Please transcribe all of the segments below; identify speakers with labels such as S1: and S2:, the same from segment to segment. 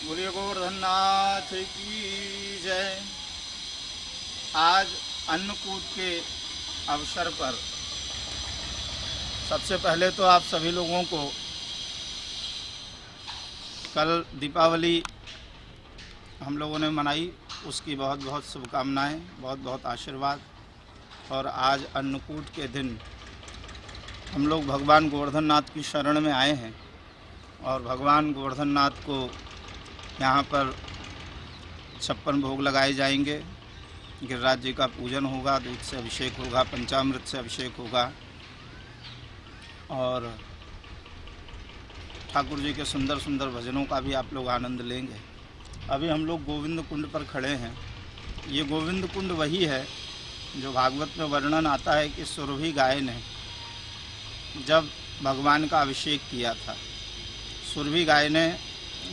S1: बोलिए गोवर्धन नाथ की जय। आज अन्नकूट के अवसर पर सबसे पहले तो आप सभी लोगों को कल दीपावली हम लोगों ने मनाई, उसकी बहुत बहुत शुभकामनाएं, बहुत बहुत आशीर्वाद। और आज अन्नकूट के दिन हम लोग भगवान गोवर्धन नाथ की शरण में आए हैं और भगवान गोवर्धन नाथ को यहाँ पर 56 भोग लगाए जाएंगे। गिरिराज जी का पूजन होगा, दूध से अभिषेक होगा, पंचामृत से अभिषेक होगा और ठाकुर जी के सुंदर सुंदर भजनों का भी आप लोग आनंद लेंगे। अभी हम लोग गोविंद कुंड पर खड़े हैं। ये गोविंद कुंड वही है जो भागवत में वर्णन आता है कि सुरभि गाय ने जब भगवान का अभिषेक किया था, सुरभि गाय ने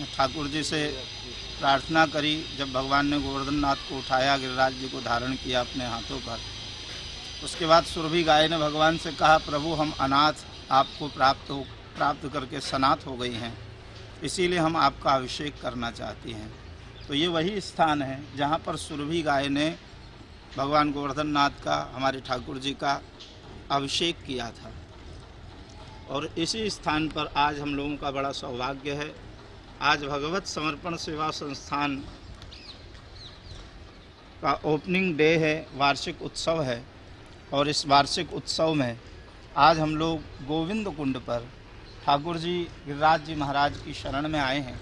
S1: ठाकुर जी से प्रार्थना करी। जब भगवान ने गोवर्धन नाथ को उठाया, गिरिराज जी को धारण किया अपने हाथों पर, उसके बाद सुरभि गाय ने भगवान से कहा, प्रभु हम अनाथ आपको प्राप्त करके सनाथ हो गई हैं, इसीलिए हम आपका अभिषेक करना चाहती हैं। तो ये वही स्थान है जहाँ पर सुरभि गाय ने भगवान गोवर्धन नाथ का, हमारे ठाकुर जी का अभिषेक किया था। और इसी स्थान पर आज हम लोगों का बड़ा सौभाग्य है। आज भगवत समर्पण सेवा संस्थान का ओपनिंग डे है, वार्षिक उत्सव है। और इस वार्षिक उत्सव में आज हम लोग गोविंद कुंड पर ठाकुर जी गिरिराज जी महाराज की शरण में आए हैं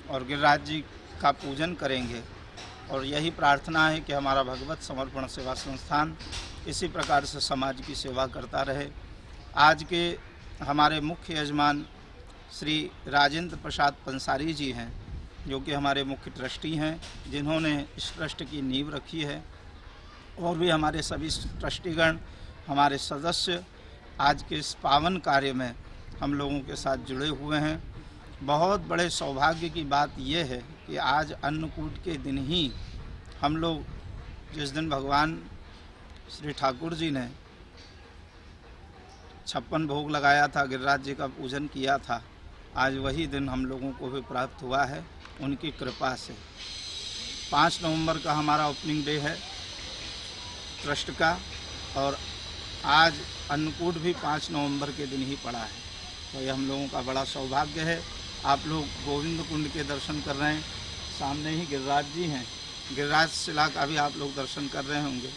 S1: और गिरिराज जी का पूजन करेंगे। और यही प्रार्थना है कि हमारा भगवत समर्पण सेवा संस्थान इसी प्रकार से समाज की सेवा करता रहे। आज के हमारे मुख्य यजमान श्री राजेंद्र प्रसाद पंसारी जी हैं, जो कि हमारे मुख्य ट्रस्टी हैं, जिन्होंने इस ट्रस्ट की नींव रखी है। और भी हमारे सभी ट्रस्टीगण, हमारे सदस्य आज के इस पावन कार्य में हम लोगों के साथ जुड़े हुए हैं। बहुत बड़े सौभाग्य की बात यह है कि आज अन्नकूट के दिन ही हम लोग, जिस दिन भगवान श्री ठाकुर जी ने 56 भोग लगाया था, गिरिराज जी का पूजन किया था, आज वही दिन हम लोगों को भी प्राप्त हुआ है उनकी कृपा से। 5 नवंबर का हमारा ओपनिंग डे है ट्रस्ट का और आज अन्नकूट भी 5 नवंबर के दिन ही पड़ा है। तो ये हम लोगों का बड़ा सौभाग्य है। आप लोग गोविंद कुंड के दर्शन कर रहे हैं, सामने ही गिरिराज जी हैं, गिरिराज शिला का भी आप लोग दर्शन कर रहे होंगे।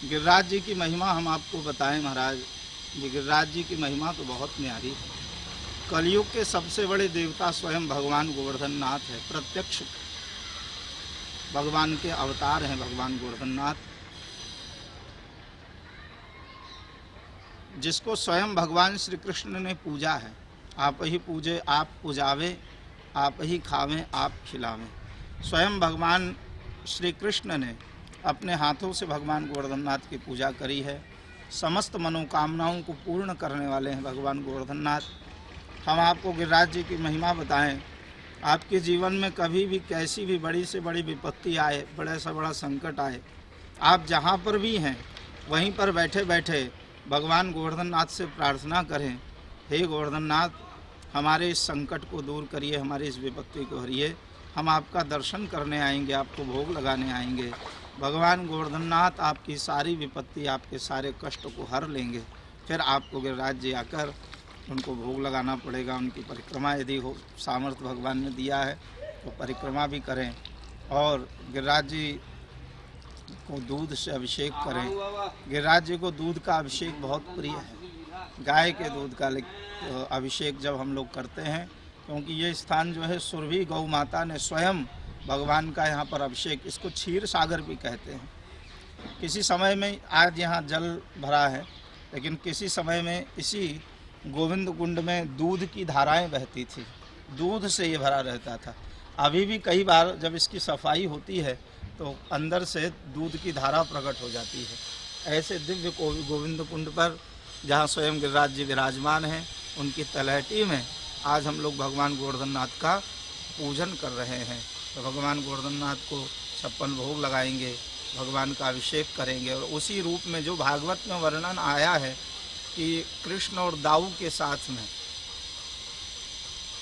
S1: गिरिराज जी की महिमा हम आपको बताएं महाराज, ये गिरिराज जी की महिमा तो बहुत न्यारी है। कलयुग के सबसे बड़े देवता स्वयं भगवान गोवर्धन नाथ है, प्रत्यक्ष भगवान के अवतार हैं भगवान गोवर्धन नाथ, जिसको स्वयं भगवान श्री कृष्ण ने पूजा है। आप ही पूजे आप पुजावे, आप ही खावें आप खिलावें। स्वयं भगवान श्री कृष्ण ने अपने हाथों से भगवान गोवर्धन नाथ की पूजा करी है। समस्त मनोकामनाओं को पूर्ण करने वाले हैं भगवान गोवर्धन नाथ। हम आपको गिरिराज जी की महिमा बताएं। आपके जीवन में कभी भी कैसी भी बड़ी से बड़ी विपत्ति आए, बड़े से बड़ा संकट आए, आप जहाँ पर भी हैं वहीं पर बैठे बैठे भगवान गोवर्धन नाथ से प्रार्थना करें, हे गोवर्धन नाथ हमारे इस संकट को दूर करिए, हमारी इस विपत्ति को हरिए, हम आपका दर्शन करने आएंगे, आपको भोग लगाने आएंगे। भगवान गोवर्धन नाथ आपकी सारी विपत्ति, आपके सारे कष्ट को हर लेंगे। फिर आपको गिरिराज जी आकर उनको भोग लगाना पड़ेगा। उनकी परिक्रमा यदि हो, सामर्थ्य भगवान ने दिया है तो परिक्रमा भी करें और गिरिराज जी को दूध से अभिषेक करें। गिरिराज जी को दूध का अभिषेक बहुत प्रिय है, गाय के दूध का अभिषेक जब हम लोग करते हैं, क्योंकि ये स्थान जो है सुरभि गौ माता ने स्वयं भगवान का यहाँ पर अभिषेक, इसको क्षीर सागर भी कहते हैं। किसी समय में, आज यहाँ जल भरा है, लेकिन किसी समय में इसी गोविंद कुंड में दूध की धाराएं बहती थी, दूध से ये भरा रहता था। अभी भी कई बार जब इसकी सफाई होती है तो अंदर से दूध की धारा प्रकट हो जाती है। ऐसे दिव्य गोविंद कुंड पर जहाँ स्वयं गिरिराज जी विराजमान हैं, उनकी तलहटी में आज हम लोग भगवान गोवर्धन नाथ का पूजन कर रहे हैं। तो भगवान गोवर्धन नाथ को 56 भोग लगाएंगे, भगवान का अभिषेक करेंगे। और उसी रूप में जो भागवत में वर्णन आया है कि कृष्ण और दाऊ के साथ में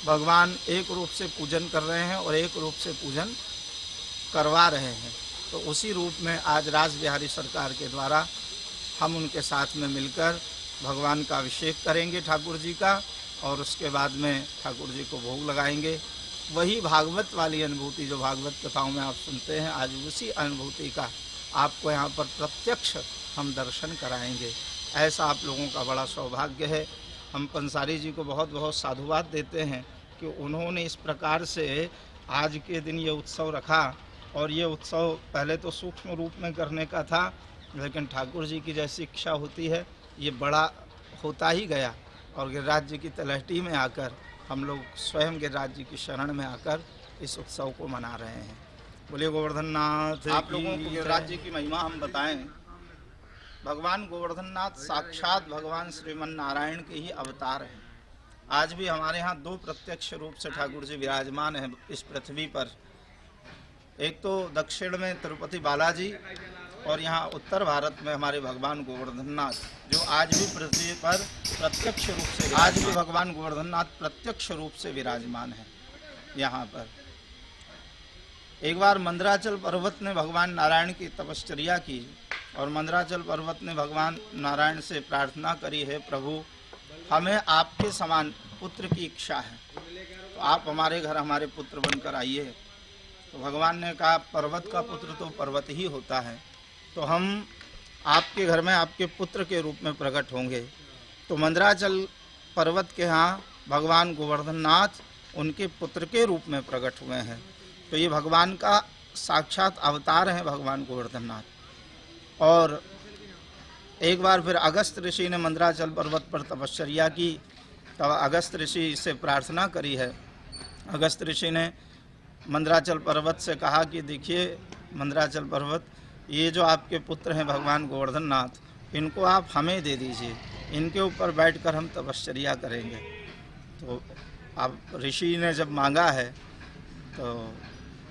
S1: भगवान एक रूप से पूजन कर रहे हैं और एक रूप से पूजन करवा रहे हैं। तो उसी रूप में आज रास बिहारी सरकार के द्वारा हम उनके साथ में मिलकर भगवान का अभिषेक करेंगे ठाकुर जी का, और उसके बाद में ठाकुर जी को भोग लगाएंगे। वही भागवत वाली अनुभूति जो भागवत कथाओं में आप सुनते हैं, आज उसी अनुभूति का आपको यहाँ पर प्रत्यक्ष हम दर्शन कराएंगे। ऐसा आप लोगों का बड़ा सौभाग्य है। हम पंसारी जी को बहुत बहुत साधुवाद देते हैं कि उन्होंने इस प्रकार से आज के दिन ये उत्सव रखा, और ये उत्सव पहले तो सूक्ष्म रूप में करने का था, लेकिन ठाकुर जी की जैसी इच्छा होती है ये बड़ा होता ही गया, और गिरिराज जी की तलहटी में आकर हम लोग स्वयं गिरिराज जी की शरण में आकर इस उत्सव को मना रहे हैं। बोलिए गोवर्धन नाथ। आप लोगों को गिरिराज जी की महिमा हम बताएं। भगवान गोवर्धन नाथ साक्षात भगवान श्रीमन नारायण के ही अवतार हैं। आज भी हमारे यहाँ दो प्रत्यक्ष रूप से ठाकुर जी विराजमान हैं इस पृथ्वी पर। एक तो दक्षिण में तिरुपति बालाजी, और यहाँ उत्तर भारत में हमारे भगवान गोवर्धन नाथ, जो आज भी पृथ्वी पर प्रत्यक्ष रूप से आज भी भगवान गोवर्धन नाथ प्रत्यक्ष रूप से विराजमान है यहाँ पर। एक बार मंदराचल पर्वत ने भगवान नारायण की तपश्चर्या की, और मंदराचल पर्वत ने भगवान नारायण से प्रार्थना करी, है प्रभु हमें आपके समान पुत्र की इच्छा है, तो आप हमारे घर हमारे पुत्र बनकर आइए। तो भगवान ने कहा पर्वत का पुत्र तो पर्वत ही होता है, तो हम आपके घर में आपके पुत्र के रूप में प्रकट होंगे। तो मंदराचल पर्वत के यहाँ भगवान गोवर्धन नाथ उनके पुत्र के रूप में प्रकट हुए हैं। तो ये भगवान का साक्षात अवतार हैं भगवान गोवर्धन नाथ। और एक बार फिर अगस्त ऋषि ने मंदराचल पर्वत पर तपश्चर्या की, तब अगस्त ऋषि से प्रार्थना करी है। अगस्त ऋषि ने मंदराचल पर्वत से कहा कि देखिए मंदराचल पर्वत, ये जो आपके पुत्र हैं भगवान गोवर्धन नाथ, इनको आप हमें दे दीजिए, इनके ऊपर बैठकर हम तपश्चर्या करेंगे। तो अब ऋषि ने जब मांगा है तो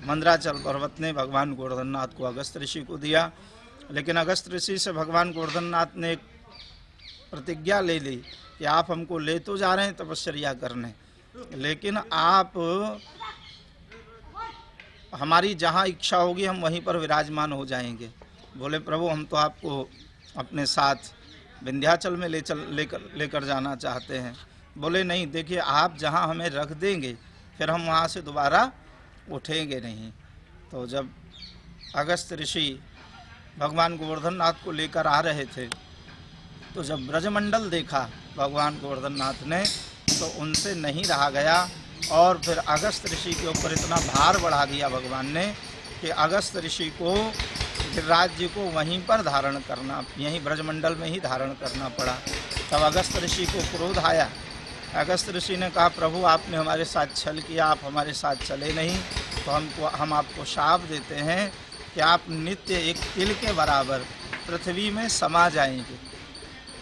S1: मंदराचल पर्वत ने भगवान गोवर्धन नाथ को अगस्त ऋषि को दिया। लेकिन अगस्त ऋषि से भगवान गोवर्धन नाथ ने एक प्रतिज्ञा ले ली कि आप हमको ले तो जा रहे हैं तपश्चर्या करने, लेकिन आप हमारी जहाँ इच्छा होगी हम वहीं पर विराजमान हो जाएंगे। बोले प्रभु हम तो आपको अपने साथ विंध्याचल में लेकर जाना चाहते हैं। बोले नहीं, देखिए आप जहाँ हमें रख देंगे फिर हम वहाँ से दोबारा उठेंगे नहीं। तो जब अगस्त ऋषि भगवान गोवर्धन नाथ को लेकर आ रहे थे, तो जब ब्रजमंडल देखा भगवान गोवर्धन नाथ ने, तो उनसे नहीं रहा गया, और फिर अगस्त ऋषि के ऊपर इतना भार बढ़ा दिया भगवान ने कि अगस्त ऋषि को गिरिराज जी को वहीं पर धारण करना, यहीं ब्रजमंडल में ही धारण करना पड़ा। तब अगस्त ऋषि को क्रोध आया। अगस्त ऋषि ने कहा प्रभु आपने हमारे साथ छल किया, आप हमारे साथ चले नहीं, तो हम आपको शाप देते हैं कि आप नित्य एक तिल के बराबर पृथ्वी में समा जाएंगे।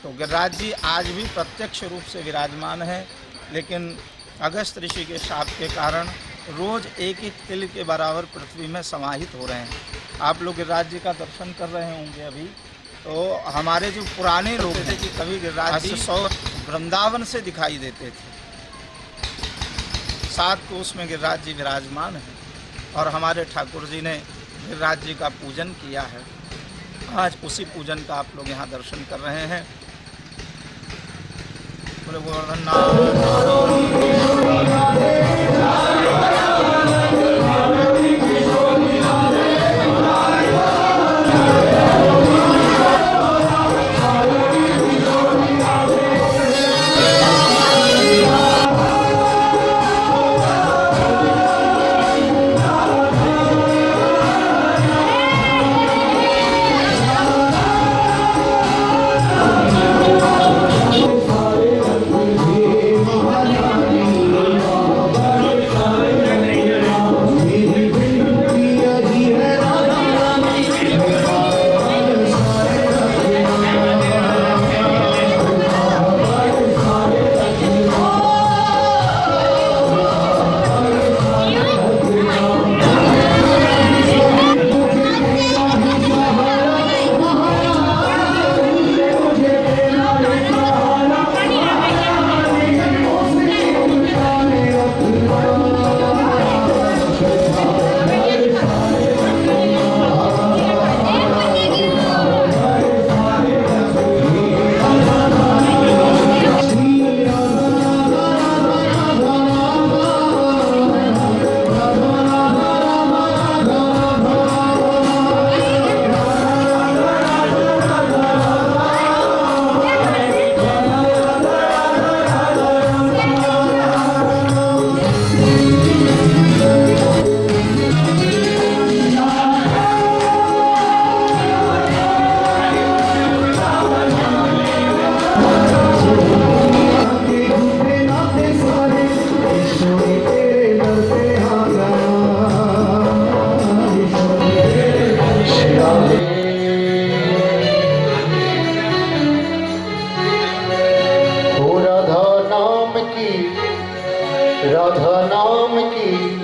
S1: तो गिरिराज जी आज भी प्रत्यक्ष रूप से विराजमान है, लेकिन अगस्त ऋषि के शाप के कारण रोज़ एक एक तिल के बराबर पृथ्वी में समाहित हो रहे हैं। आप लोग गिरिराज जी का दर्शन कर रहे होंगे अभी। तो हमारे जो पुराने लोग थे कि कभी गिरिराज जी वृंदावन से दिखाई देते थे, 7 कोस में गिरिराज जी विराजमान हैं, और हमारे ठाकुर जी ने गिरिराज जी का पूजन किया है। आज उसी पूजन का आप लोग यहाँ दर्शन कर रहे हैं। बोले गोवर्धन नाथ।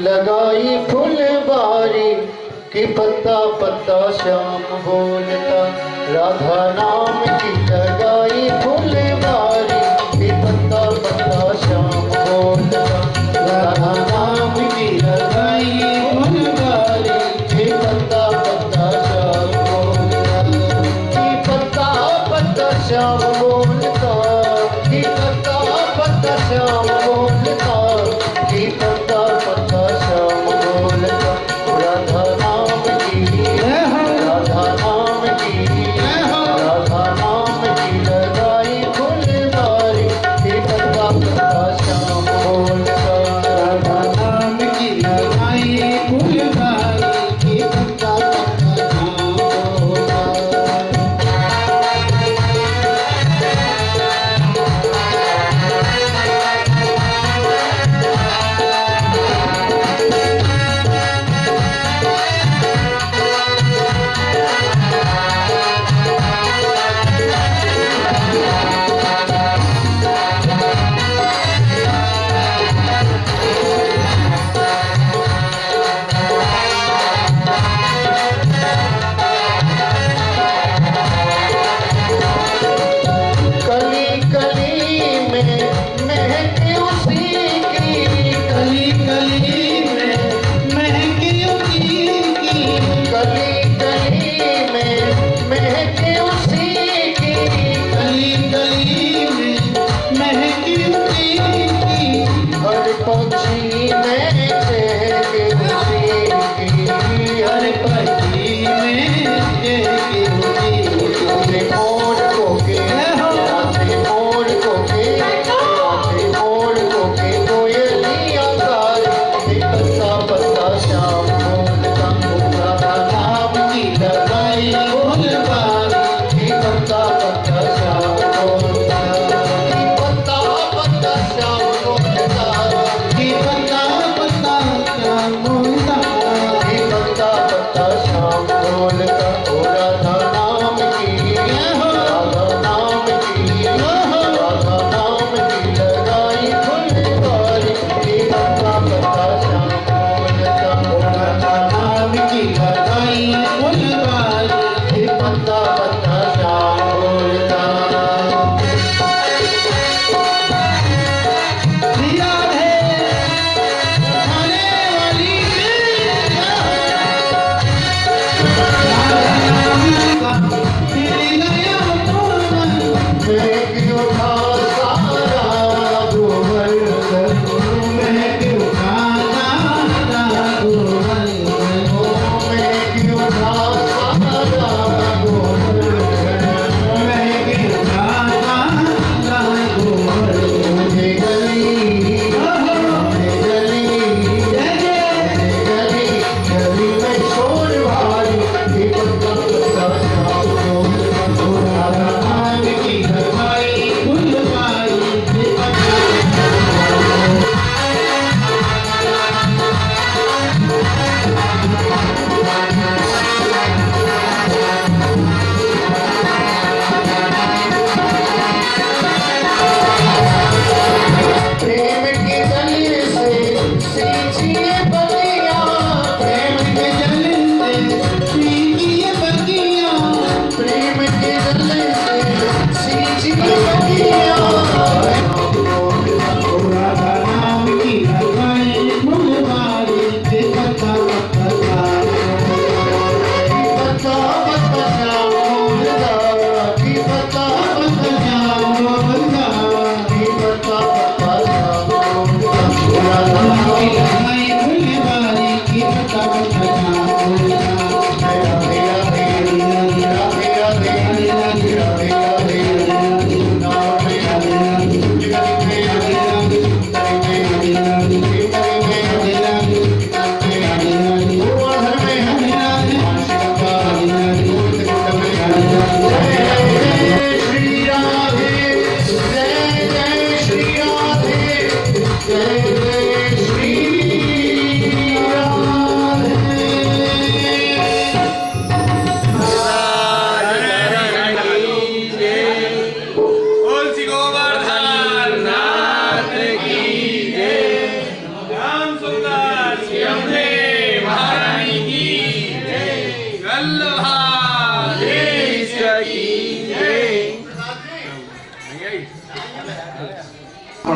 S2: लगाई फुलबारी कि पत्ता पत्ता श्याम बोलता। राधा नाम की लगाई फुलबारी कि पत्ता पत्ता श्याम बोलता। राधा नाम की लगाई फुलबारी कि पत्ता पत्ता श्याम बोलता। कि पत्ता पत्ता श्याम बोलता। कि पत्ता पत्ता श्याम बोलता। कि पत्ता पत्ता श्याम बोलता। राधा नाम की, राधा नाम की, राधा नाम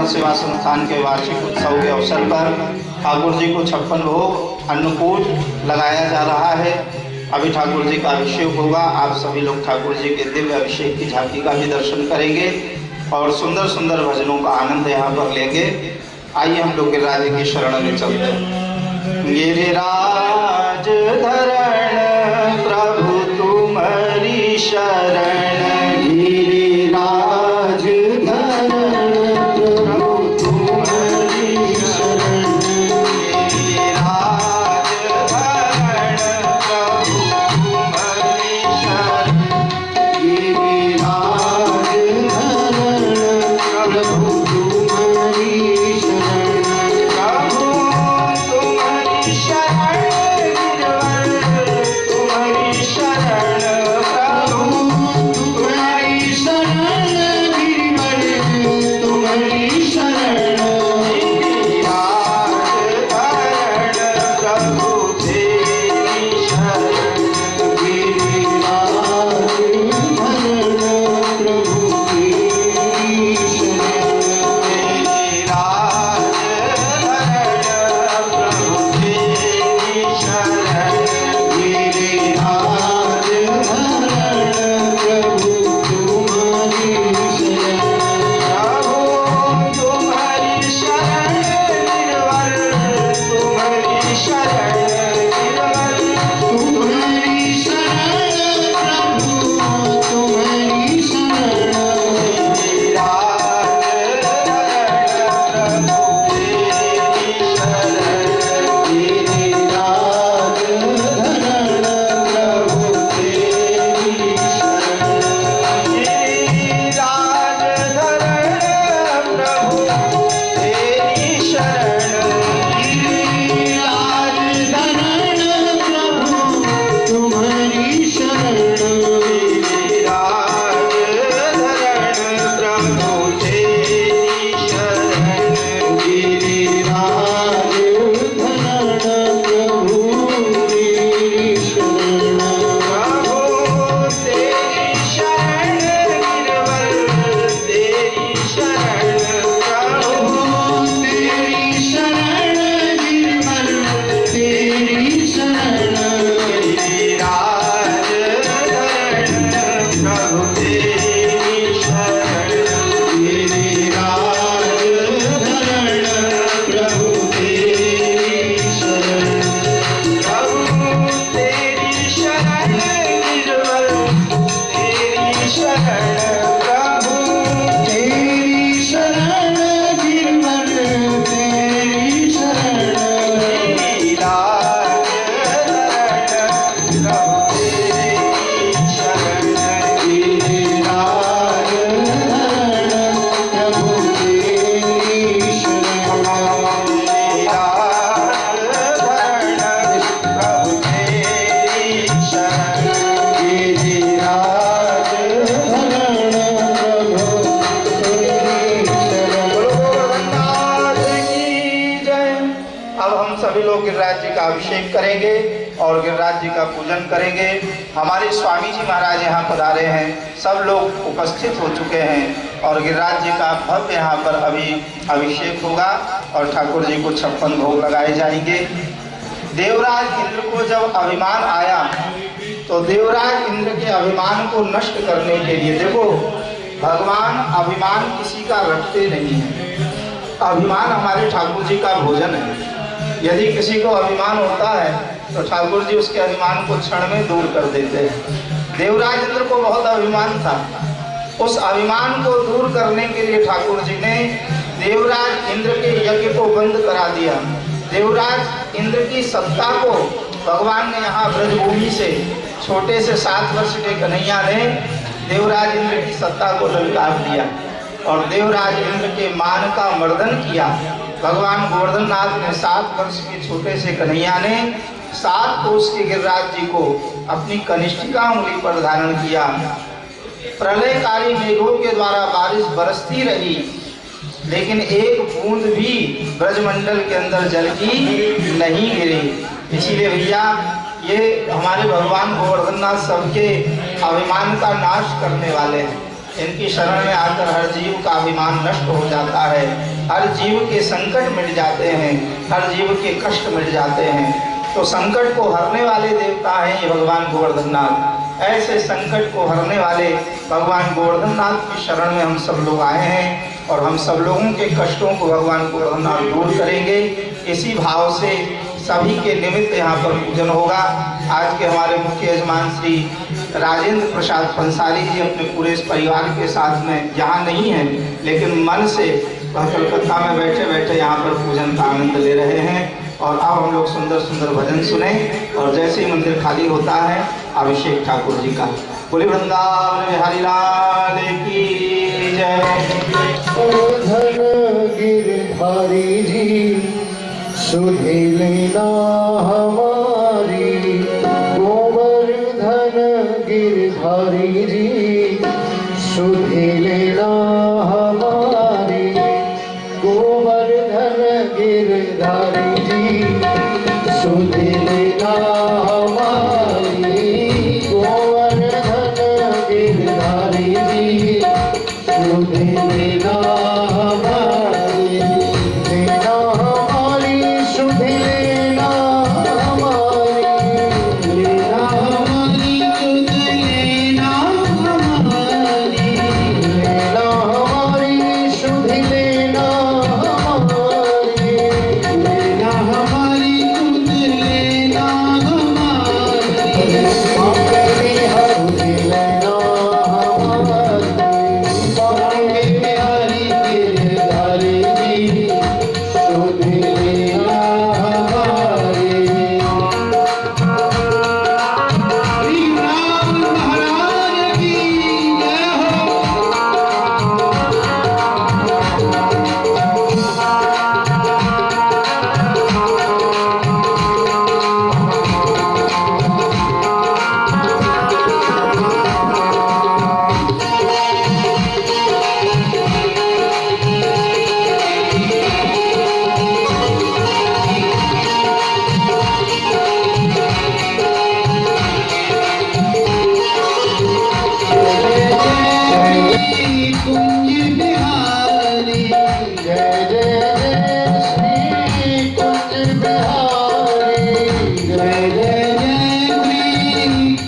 S1: सेवा संस्थान के वार्षिक उत्सव के अवसर पर ठाकुर जी को 56 भोग अन्नकूट लगाया जा रहा है। अभी ठाकुर जी का अभिषेक होगा। आप सभी लोग ठाकुर जी के दिव्य अभिषेक की झांकी का भी दर्शन करेंगे और सुंदर सुंदर भजनों का आनंद यहाँ पर लेंगे। आइए हम लोग गिरिराज की शरण में चलते हैं। गिरिराज धरण प्रभु तुम्हारी शरण,
S2: गिरिराज धरण प्रभु तुम्हारी शरण,
S1: गिरिराज धरण प्रभु तुम्हारी शरण,
S2: गिरिराज धरण प्रभु तुम्हारी शरण,
S1: प्रभु तुम्हारी शरण गिरवर तुम्हारी शरण, प्रभु
S2: तुम्हारी शरण गिरिवर तुम्हारी शरण,
S1: गिरिराज धरण प्रभु तेरी शरण,
S2: गिरिराज धरण प्रभु तेरी शरण,
S1: गिरिराज धरण प्रभु तेरी शरण,
S2: गिरिराज धरण प्रभु तुम्हारी शरण,
S1: प्रभु तुम्हारी शरण गिरवर तुम्हारी शरण गिरवर,
S2: तुम्हारी शरण प्रभु तुम्हारी शरण,
S1: गिरिराज धरण प्रभु तेरी शरण,
S2: गिरिराज धरण प्रभु तेरी शरण,
S1: गिरिराज धरण प्रभु तेरी शरण,
S2: गिरिराज धरण प्रभु तुम्हारी शरण,
S1: गिरिराज धरण प्रभु तेरी शरण,
S2: गिरिराज धरण प्रभु तेरी शरण,
S1: प्रभु तेरी शरण गिरवर तेरी शरण, प्रभु
S2: तेरी शरण गिरवर तेरी शरण,
S1: गिरिराज धरण प्रभु तेरी शरण,
S2: गिरिराज धरण प्रभु तेरी शरण,
S1: प्रभु तेरी शरण गिरवर तेरी शरण, प्रभु
S2: तेरी शरण गिरवर तेरी शरण,
S1: गिरिराज धरण प्रभु तेरी शरण,
S2: गिरिराज धरण प्रभु तेरी शरण,
S1: गिरिराज धरण प्रभु तेरी शरण,
S2: गिरिराज धरण प्रभु तेरी शरण।
S1: गोरखनाथ की जय। अब हम सभी लोग गिरिराज जी का अभिषेक करेंगे और गिरिराज जी का पूजन करेंगे। हमारे स्वामी जी महाराज यहाँ पधारे हैं, सब लोग उपस्थित हो चुके हैं और गिरिराज जी का भव्य यहाँ पर अभी अभिषेक होगा और ठाकुर जी को 56 भोग लगाए जाएंगे। देवराज इंद्र को जब अभिमान आया तो देवराज इंद्र के अभिमान को नष्ट करने के लिए, देखो भगवान अभिमान किसी का रखते नहीं है। अभिमान हमारे ठाकुर जी का भोजन है। यदि किसी को अभिमान होता है तो ठाकुर जी उसके अभिमान को क्षण में दूर कर देते हैं। देवराज इंद्र को बहुत अभिमान था। उस अभिमान को दूर करने के लिए ठाकुर जी ने देवराज इंद्र के यज्ञ को बंद करा दिया। देवराज इंद्र की सत्ता को भगवान ने यहाँ ब्रजभूमि से छोटे से 7 वर्ष के कन्हैया ने देवराज इंद्र की सत्ता को ललकार दिया और देवराज इंद्र के मान का मर्दन किया। भगवान गोवर्धन नाथ ने 7 वर्ष के छोटे से कन्हैया ने 7 कोस के गिरिराज जी को अपनी कनिष्ठिका उंगली पर धारण किया। प्रलयकारी मेघों के द्वारा बारिश बरसती रही, लेकिन एक बूंद भी ब्रजमंडल के अंदर जल की नहीं गिरी। इसीलिए भैया ये हमारे भगवान गोवर्धन नाथ सबके अभिमान का नाश करने वाले हैं। इनकी शरण में आकर हर जीव का अभिमान नष्ट हो जाता है, हर जीव के संकट मिट जाते हैं, हर जीव के कष्ट मिट जाते हैं। तो संकट को हरने वाले देवता हैं ये भगवान गोवर्धन नाथ। ऐसे संकट को हरने वाले भगवान गोवर्धन नाथ की शरण में हम सब लोग आए हैं और हम सब लोगों के कष्टों को भगवान गोवर्धन नाथ दूर करेंगे। इसी भाव से सभी के निमित्त यहाँ पर पूजन होगा। आज के हमारे मुख्य यजमान श्री राजेंद्र प्रसाद पंसारी जी अपने पूरे इस परिवार के साथ में यहाँ नहीं हैं, लेकिन मन से वह कलकत्ता में बैठे बैठे यहाँ पर पूजन का आनंद ले रहे हैं। और अब हम लोग सुंदर सुंदर भजन सुने और जैसे ही मंदिर खाली होता है अभिषेक ठाकुर जी का। बोले वृंदावन बिहारी लाल की जय।
S2: गोवर्धन गिरधारी जी सुधि लेना हमारी, गोवर्धन गिरधारी जी सुधि लेना हमारी, गोवर्धन गिरधारी जी सुधि लेना हमारी, गोवर्धन गिरधारी जी सुधि लेना हमारी, लेना हमारी सुधि लेना हमारी, लेना हमारी सुधि लेना हमारी, लेना हमारी सुधि लेना हमारी, लेना हमारी सुधि लेना हमारी, मांगे हरि लेना हमारी, मांगे हरि गिरधारी जी सुधि लेना हमारी। श्री राम महाराज की जय हो। जय कुंज बिहारी, जय जय श्री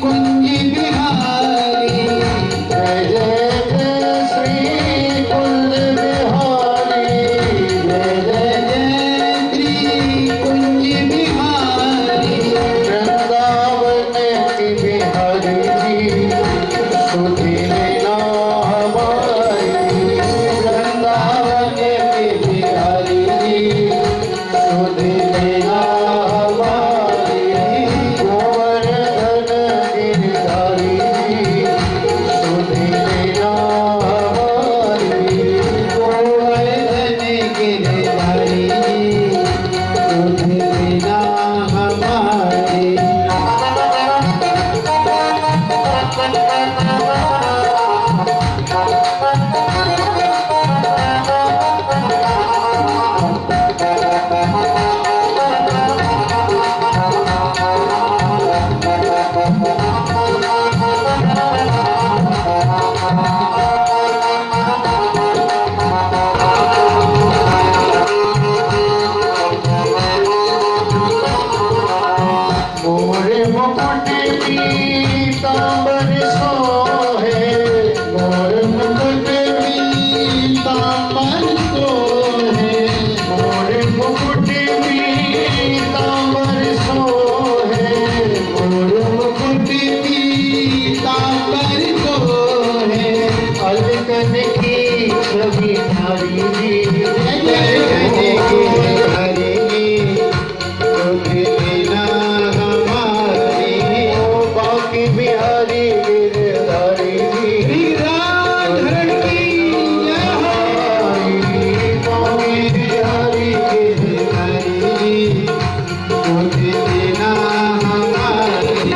S2: कुंज बिहारी, जय जय श्री कुंज बिहारी, जय जय श्री कुंज बिहारी, जय जय श्री कुंज बिहारी, वृंदावन की बिहारी जी सुधि लेना हमारी, वृंदावन की बिहारी जी सुधि लेना हमारी, गोवर्धन गिरधारी जी सुधि लेना हमारी, गोवर्धन गिरधारी जी सुधि लेना हमारी। मोरे मुकुट पीतांबर सोहे, मोरे मुकुट पीतांबर सोहे, मोरे मुकुट पीतांबर सोहे, मोरे मुकुट पीतांबर सोहे, अलकन की छवि धारी जी, अलकन की हरि सुधि लेना हमारी, ओ बाकी बिहारी गिरधारी जी श्री राधरण की जय हो। बाकी बिहारी गिरधारी जी सुधि लेना हमारी।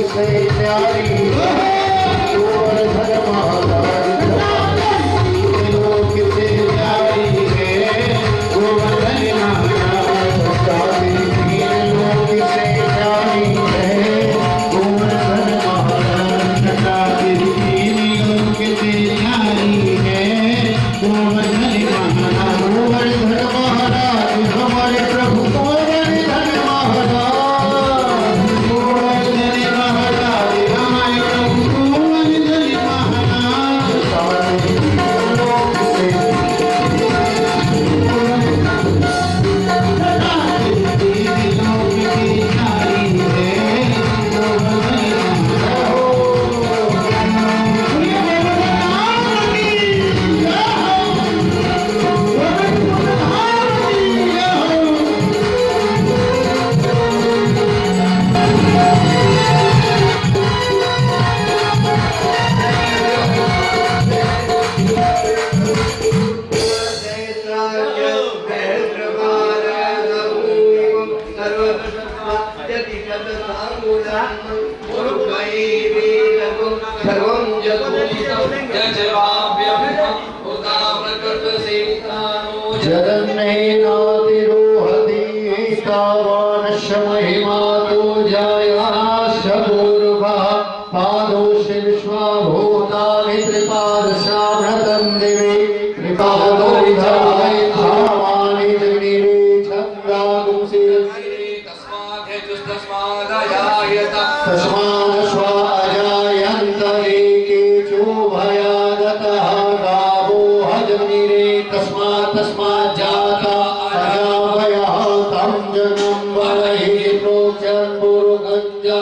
S2: किसे प्यारी गोवर्धन महाराज लोक से प्यारी है गोवर्धन महाराज लोक से प्यारी है गोवर्धन महाराज लोक से प्यारी है गोवर्धन महाराज गोवर्धन महाराज हमारे प्रभु गोवर्धन महाराज गोवर्धन महाराज हमारे प्रभु गोवर्धन महाराज लोक से महिमा जाया शूर्भा पादोषि विश्वभूतानि त्रिपादशाभृतं दिवि त्रिपादोजाय धामानि जनिरे छन्दागुंसि तस्मादश्वाजायन्त एके चोभयादतः गावो हजनिरे तस्मात् जाता अजाभयः तं जनं वरहि प्रोक्षन् पुरुगञ्जा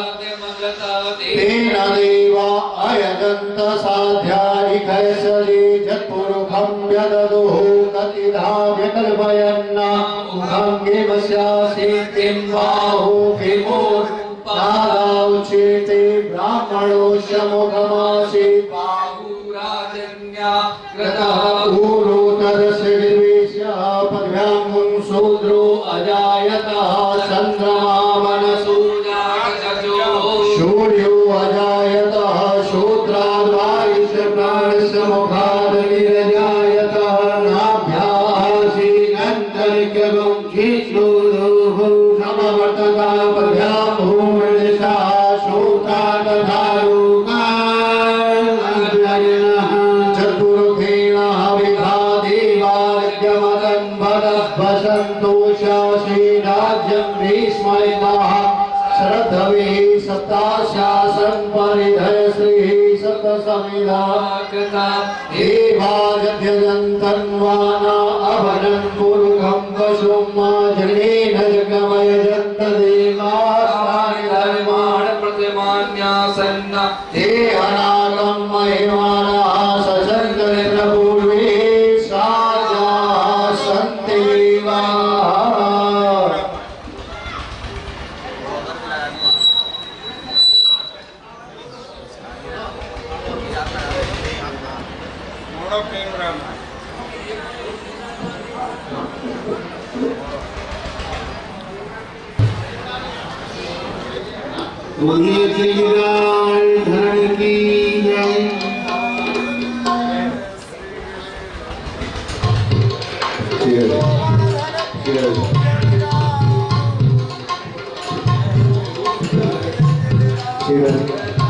S2: तेन देवा अयजन्त साध्यारिकैसरे जत्पुरुखं व्यददुः कतिधा व्यकल्पयन्ना भङ्गिमस्यासीतिं बाहो किमोर्नादाउचेते ब्राह्मणो शमुखमासीत् बाहुराजन्या कृतः पूर्वोत्तरस्य निर्वेश्यः पद्भ्यां शूद्रो अजायतः चन्द्रमा मनसो सूर्यो अजायतः शूद्राद्वायुष्य प्राणस्य मुखाद् निरजायतः नाभ्यासीनन्तरिक्षगं क्षिश्लोधोः समवर्तता पद्भ्यां भूमिर्दिशा शूद्रा तथा लोकाः चतुर्खेण हविधा देवार्घ्यमदं वदभसन्तोषासि राज्यं भीष्मयितः श्रद्धवे सप्ताशासन परिधय श्री सप्तसमिधा देवाजत्यजन्तन्वाना अभनं पुरुखं पशुं जनेन जगमयजन्त देवास्तानि धर्मान् प्रतिमान्यासन्न ते अनागं महिमानः सचन्द्रेण पूर्वे साजाः सन्ति देवाः बोलिए श्री राम धरण की जय।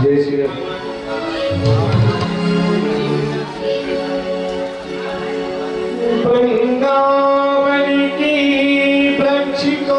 S2: जय श्री राम। वृंदावन की वृक्ष को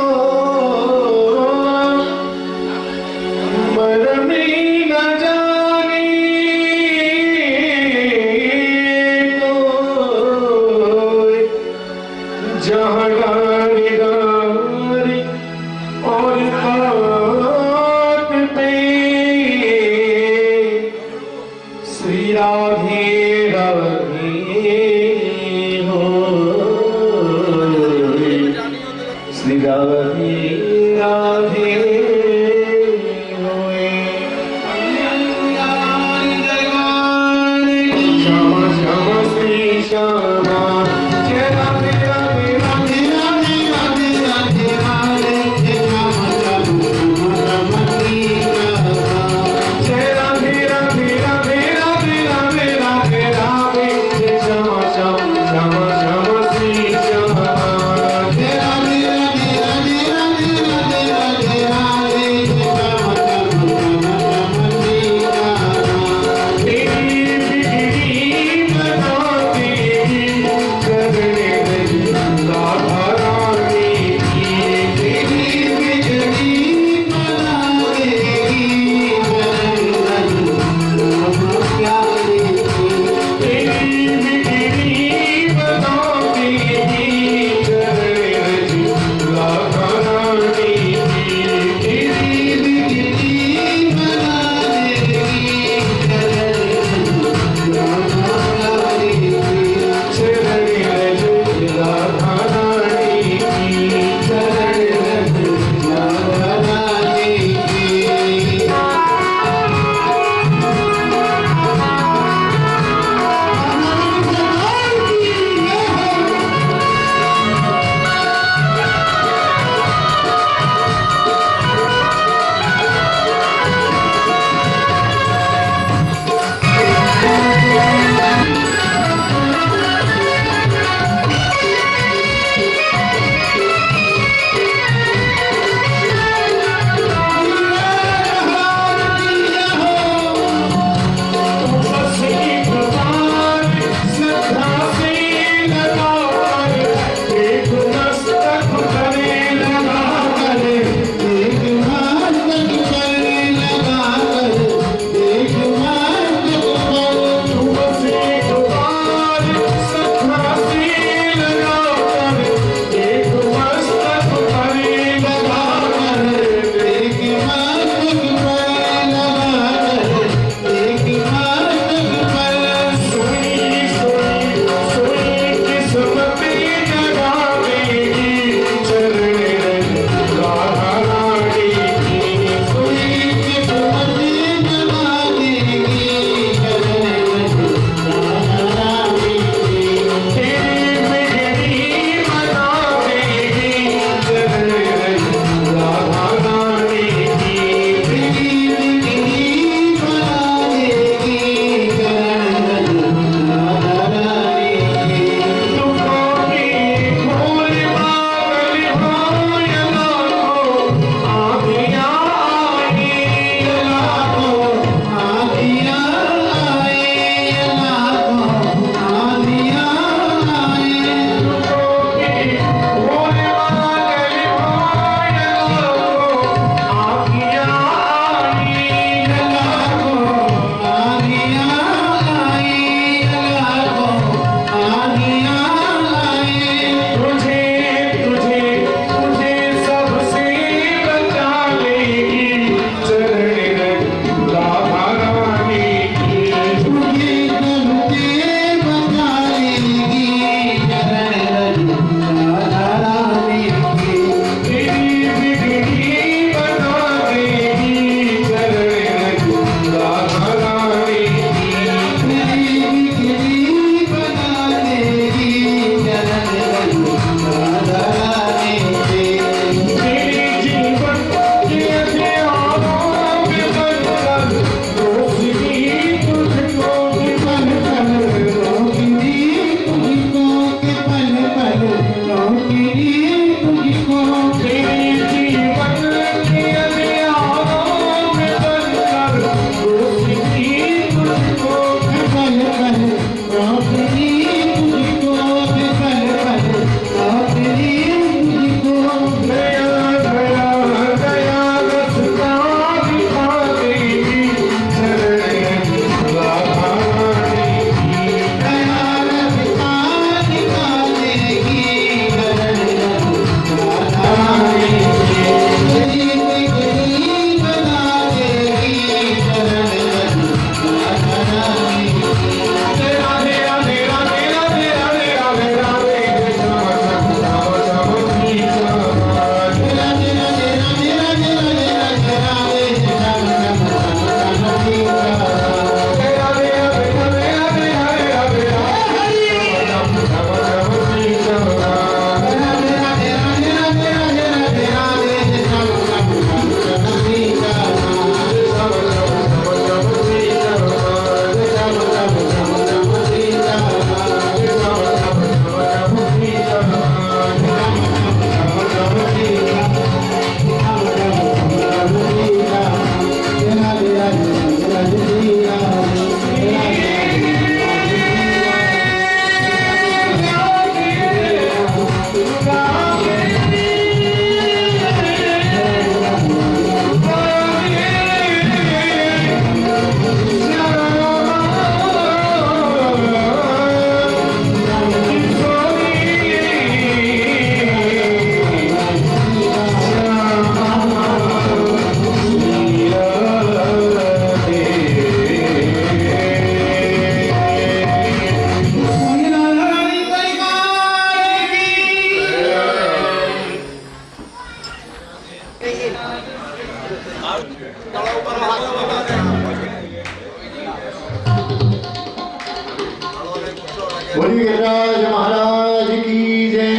S2: बोलिए गिरिराज महाराज की जय।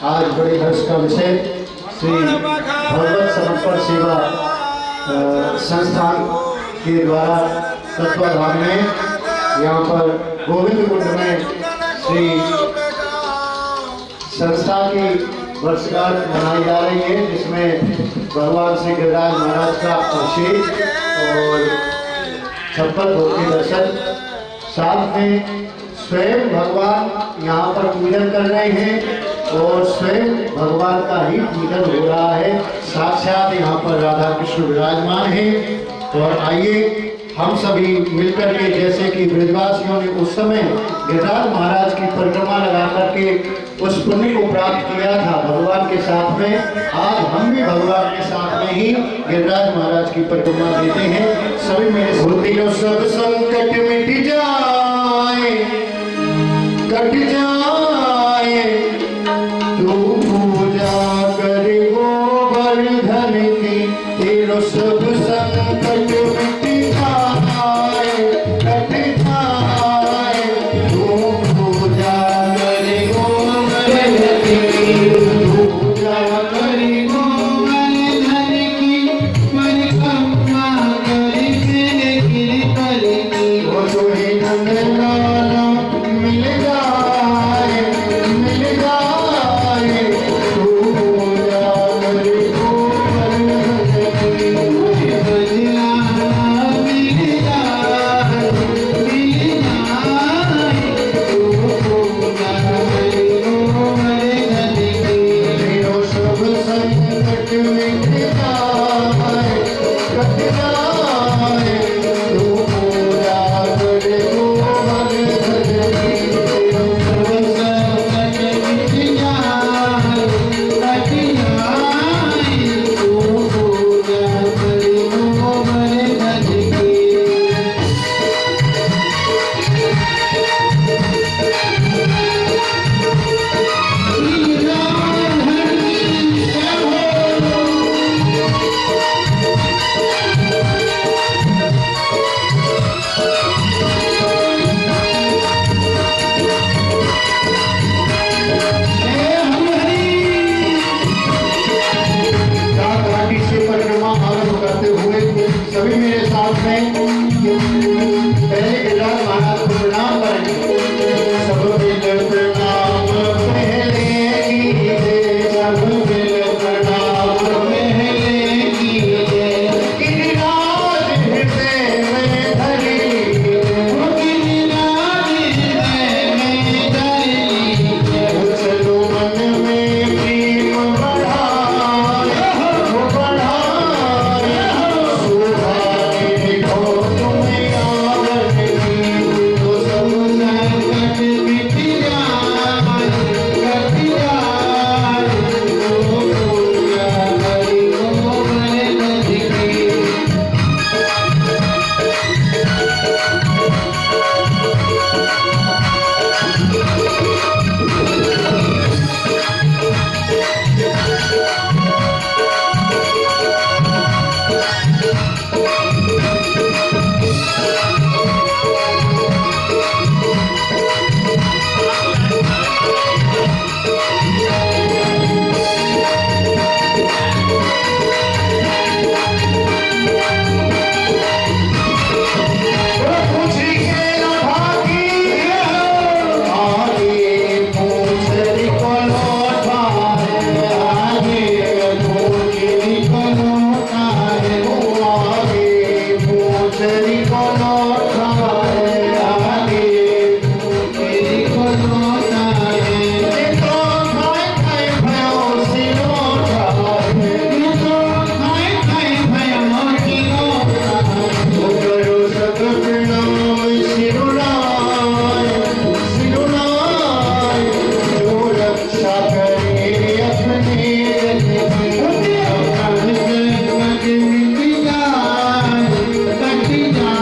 S2: आज बड़े हर्ष का विषय श्री भगवत समर्पण सेवा संस्थान के द्वारा तत्वाधान में यहाँ पर गोविंद कुंड में श्री संस्था की वर्षगांठ मनाई जा रही है, जिसमें भगवान श्री गिरिराज महाराज का अभिषेक और 56 भोग के दर्शन, साथ में स्वयं भगवान यहाँ पर पूजन कर रहे हैं और स्वयं भगवान का ही पूजन हो रहा है। साक्षात यहाँ पर राधा कृष्ण विराजमान हैं। और आइए हम सभी मिलकर के, जैसे कि ब्रजवासियों ने उस समय गिरिराज महाराज की परिक्रमा लगा करके उस पुण्य को प्राप्त किया था भगवान के साथ में, आज हम भी भगवान के साथ में ही गिरिराज महाराज की परिक्रमा देते हैं। सभी मेरे होती सब संकट मिट जाए, कट जाए, तू पूजा कर गोवर्धन की, तेरो सब संकट मिट जाए, कट जाए, तू पूजा कर गोवर्धन की, तू पूजा कर गोवर्धन की, परिक्रमा करके गिरधर वो जो ही नंदलाला मिल जाए, मिल जाए, तू पूजा कर गोवर्धन की, बलिया मिल जाए, मिल जाए, तू पूजा कर गोवर्धन की, तेरो सब संकट मिट जाए, कट जाए, तू पूजा कर गोवर्धन की, तेरो सब संकट मिट जाए, कट जाए, तू पूजा कर गोवर्धन की। घाटी से परिक्रमा आरंभ करते हुए सभी मेरे साथ में पहले गिरिराज महाराज को प्रणाम करेंगे। सब मिल प्रणाम पहले कीजिए, सब मिल प्रणाम पहले कीजिए, गिरिराज हृदय में धर लीजिए, गिरिराज हृदय में धर लीजिए, चलो मन में प्रेम बढ़ाए, बढ़ाए, सुभाने को तुम्हें आदर की, तो सब संकट मिट जाए, कट जाए, तो पूजा कर गोवर्धन की। कट जाए,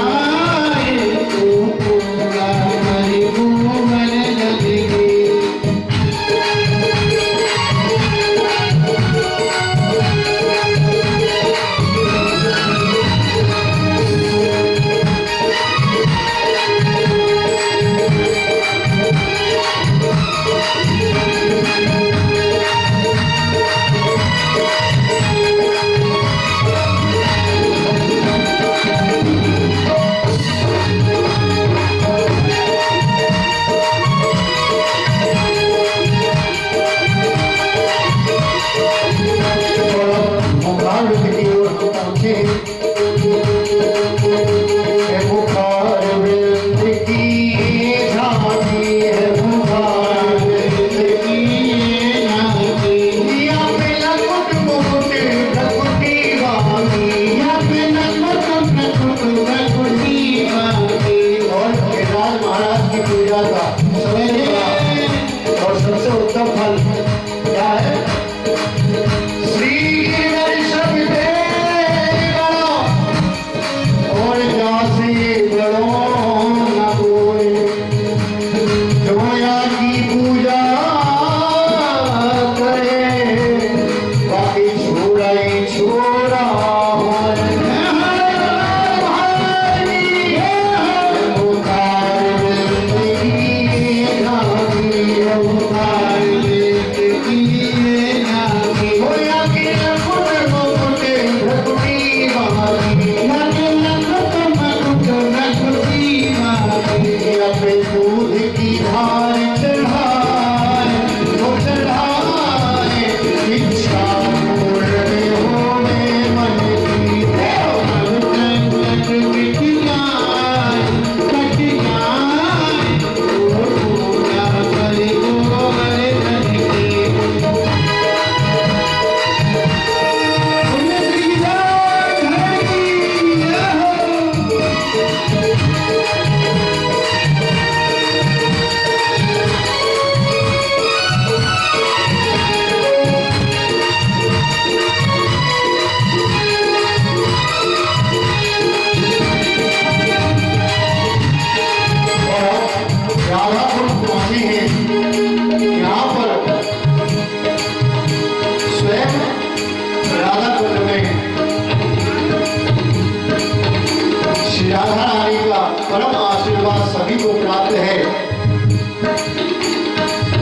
S2: श्री राधा रानी का परम आशीर्वाद सभी को प्राप्त है।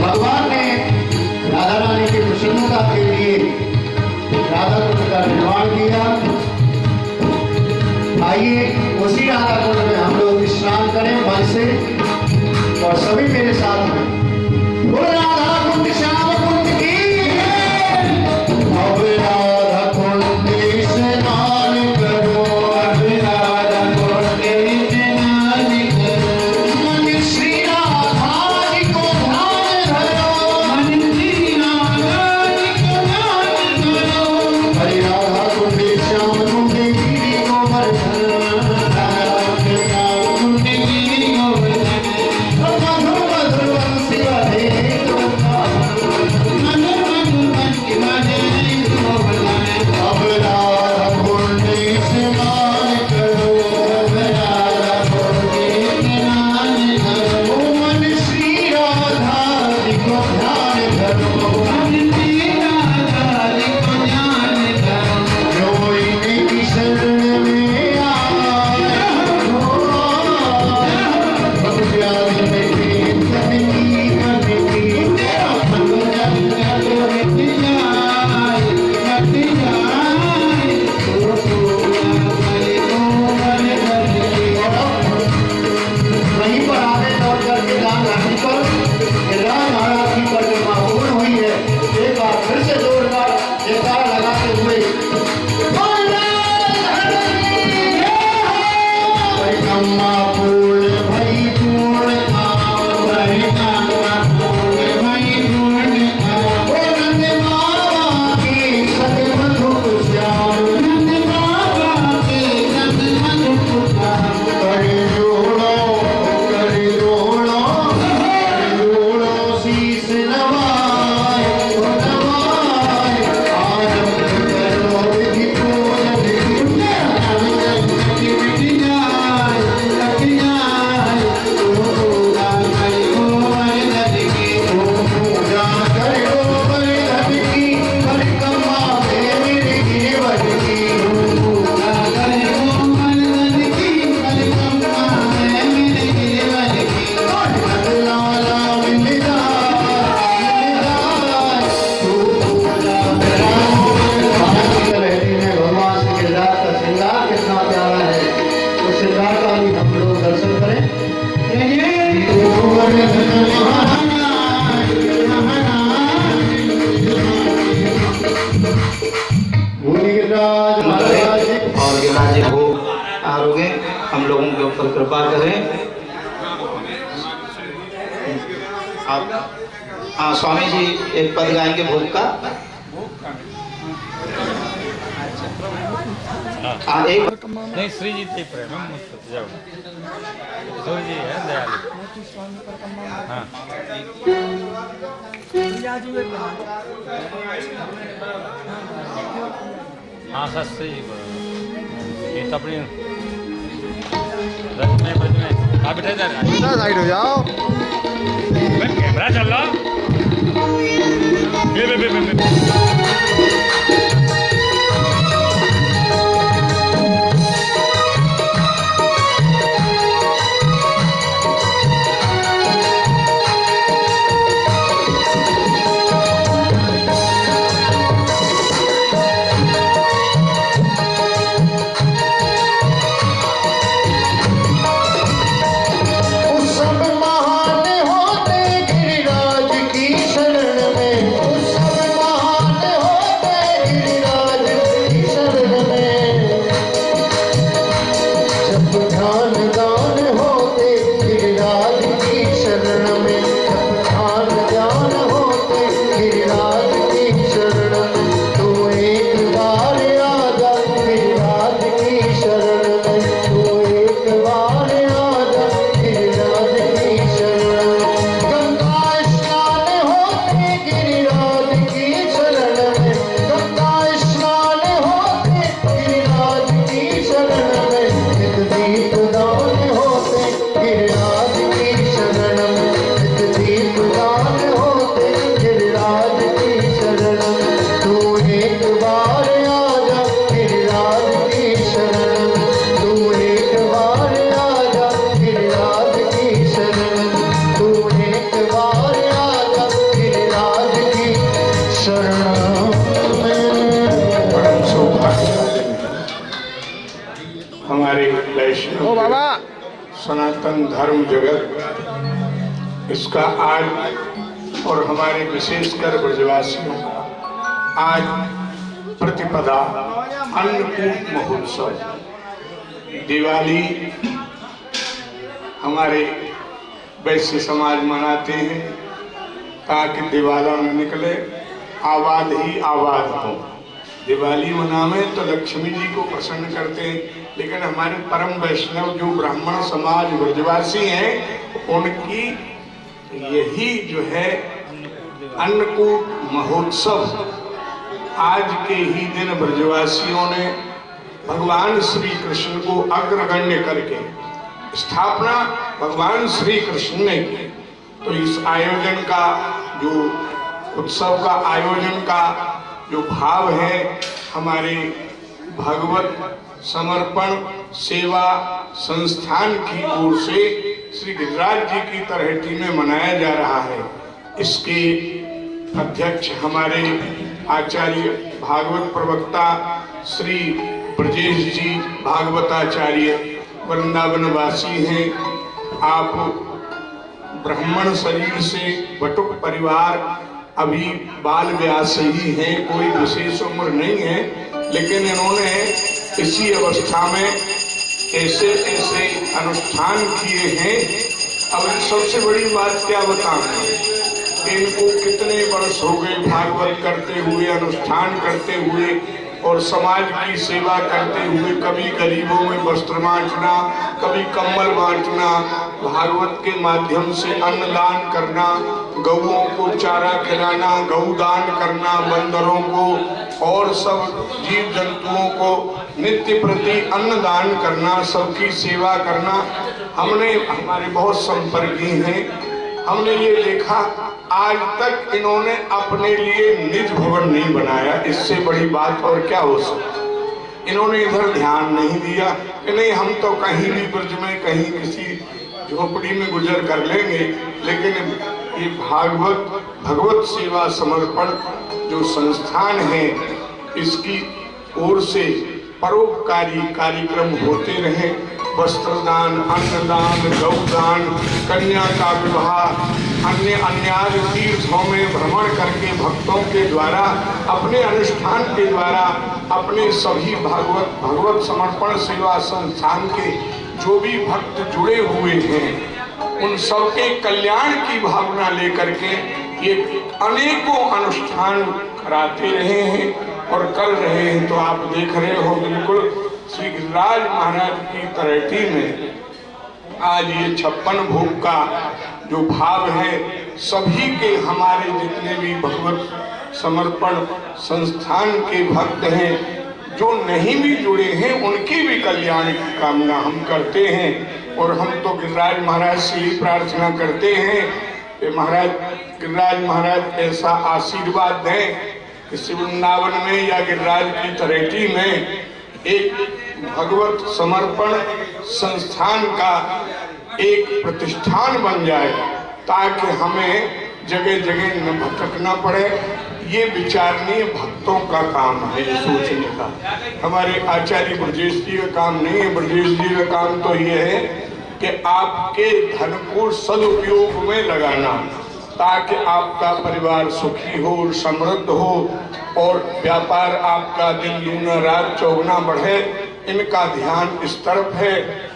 S2: भगवान ने राधा रानी की प्रसन्नता के लिए राधा कुंड का निर्माण किया। आइए उसी राधा कुंड में हम लोग स्नान करें मन से, और सभी मेरे साथ में बोल राधा कुंड श्याम कुंड की। अब राधा कुंड स्नान करो, अब राधा कुंड स्नान करो, मन श्री राधा जी को ध्यान धरो, मन श्री राधा जी को ध्यान धरो। हरि राधा कुंड श्याम कुंड गिरि गोवर्धन, राधा कुंड श्याम कुंड गिरि गोवर्धन, मधुर मधुर बंसी वाले अब राधा कुंड स्नान करो, अब राधा कुंड स्नान करो, मन श्री राधा जी को ध्यान धरो, मन श्री राधा जी को ध्यान धरो। जो इनकी शरण में आया हो, भगवान में कीर्तन की करनी, मन जल जल मिट जाए, मिट जाए, तो पूरा करे कोमल धरनी। वहीं पर आगे लौट करके राम रानी पर गिरिराज महाराज की परिक्रमा पूर्ण हुई है। एक बार फिर से जोरदार जयकार लगाते हुए परिक्रमा पूर्ण भई पूर्ण काम, परिक्रमा पूर्ण भई पूर्ण काम। ओ नंद बाबा की सतमधुर श्याम, नंद बाबा के सतमधुर श्याम। कर जोड़ो, कर जोड़ो, कर जोड़ो शीस नवाए, ओ नवाए। आरंभ करो विधि पूजन की, मिट जाए, लग जाए, तो पूजा करो वर्धन की, तो पूजा करो वर्धन की। परिक्रमा में मेरे गिरिवर की, तो पूजा करो वर्धन की, परिक्रमा में मेरे गिरिवर की। नंदलाला मिल जाए, तो पूजा करो। लहरी में भगवान श्री गिरिराज का श्रृंगार कितना प्यारा है, उस श्रृंगार का भी हम लोग दर्शन करें। गिरिराज महाराज
S1: और गिरिराज जी को आरोग्य हम लोगों के ऊपर कृपा करें। आप हाँ स्वामी जी एक पद गाएंगे भोग का। हाँ एक
S3: नहीं श्री जी ते प्रेम मस्त जाओ श्री जी है दयालु हाँ हाँ सस्ते जी ये तो अपनी रस में बज में आप बैठे जा रहे हैं
S2: साइड हो जाओ।
S3: कैमरा चल रहा बे
S2: सब महान होते गिरिराज की शरण में, सब महान हमारे वैष्णव सनातन धर्म जगत इसका आज और हमारे विशेषकर ब्रजवासियों का आज प्रतिपदा अन्नकूट महोत्सव, दिवाली हमारे वैश्य समाज मनाते हैं ताकि दिवाला न निकले, आबाद ही आबाद हो। दिवाली मनावे तो लक्ष्मी जी को प्रसन्न करते हैं, लेकिन हमारे परम वैष्णव जो ब्राह्मण समाज ब्रजवासी हैं उनकी यही जो है अन्नकूट महोत्सव आज के ही दिन ब्रजवासियों ने भगवान श्री कृष्ण को अग्रगण्य करके स्थापना भगवान श्री कृष्ण ने की। तो इस आयोजन का जो उत्सव का आयोजन का जो भाव है हमारे भगवत समर्पण सेवा संस्थान की ओर से श्री गिरिराज जी की तरहेटी में मनाया जा रहा है। इसके अध्यक्ष हमारे आचार्य भागवत प्रवक्ता श्री ब्रजेश जी भागवताचार्य वृंदावन वासी हैं। आप ब्राह्मण शरीर से बटुक परिवार, अभी बाल व्यास ही हैं, कोई विशेष उम्र नहीं है, लेकिन इन्होंने इसी अवस्था में ऐसे ऐसे अनुष्ठान किए हैं। अब सबसे बड़ी बात क्या बताऊं, इनको कितने वर्ष हो गए भागवत करते हुए, अनुष्ठान करते हुए और समाज की सेवा करते हुए, कभी गरीबों में वस्त्र बांटना, कभी कंबल बांटना, भागवत के माध्यम से अन्नदान करना, गौओं को चारा खिलाना, गौदान करना, बंदरों को और सब जीव जंतुओं को नित्य प्रति अन्नदान करना, सबकी सेवा करना। हमने हमारे बहुत संपर्की हैं, हमने ये देखा आज तक इन्होंने अपने लिए निज भवन नहीं बनाया। इससे बड़ी बात और क्या हो सकती। इन्होंने इधर ध्यान नहीं दिया कि नहीं हम तो कहीं भी ब्रज में कहीं किसी झोपड़ी में गुजर कर लेंगे, लेकिन ये भगवत सेवा समर्पण जो संस्थान है इसकी ओर से परोपकारी कार्यक्रम होते रहे। वस्त्रदान, अन्नदान, गौदान, कन्या का विवाह, अन्य तीर्थों में भ्रमण करके भक्तों के द्वारा अपने अनुष्ठान के द्वारा अपने सभी भगवत समर्पण सेवा संस्थान के जो भी भक्त जुड़े हुए हैं उन सबके कल्याण की भावना लेकर के ये अनेकों अनुष्ठान कराते रहे हैं और कर रहे हैं। तो आप देख रहे हो बिल्कुल श्री गिरिराज महाराज की तरहेटी में आज ये 56 भोग का जो भाव है, सभी के हमारे जितने भी भगवत समर्पण संस्थान के भक्त हैं जो नहीं भी जुड़े हैं उनकी भी कल्याण की कामना हम करते हैं। और हम तो गिरिराज महाराज से ही प्रार्थना करते हैं कि महाराज गिरिराज महाराज ऐसा आशीर्वाद दें कि वृंदावन में या गिरिराज की तरहेटी में एक भगवत समर्पण संस्थान का एक प्रतिष्ठान बन जाए ताकि हमें जगह जगह न भटकना पड़े। ये विचारणीय भक्तों का काम है सोचने का, हमारे आचार्य ब्रजेश जी का काम नहीं है। ब्रजेश जी का काम तो ये है कि आपके धन को सदुपयोग में लगाना ताकि आपका परिवार सुखी हो, समृद्ध हो और व्यापार आपका दिन दूना रात चौगुना बढ़े। इनका ध्यान इस तरफ है।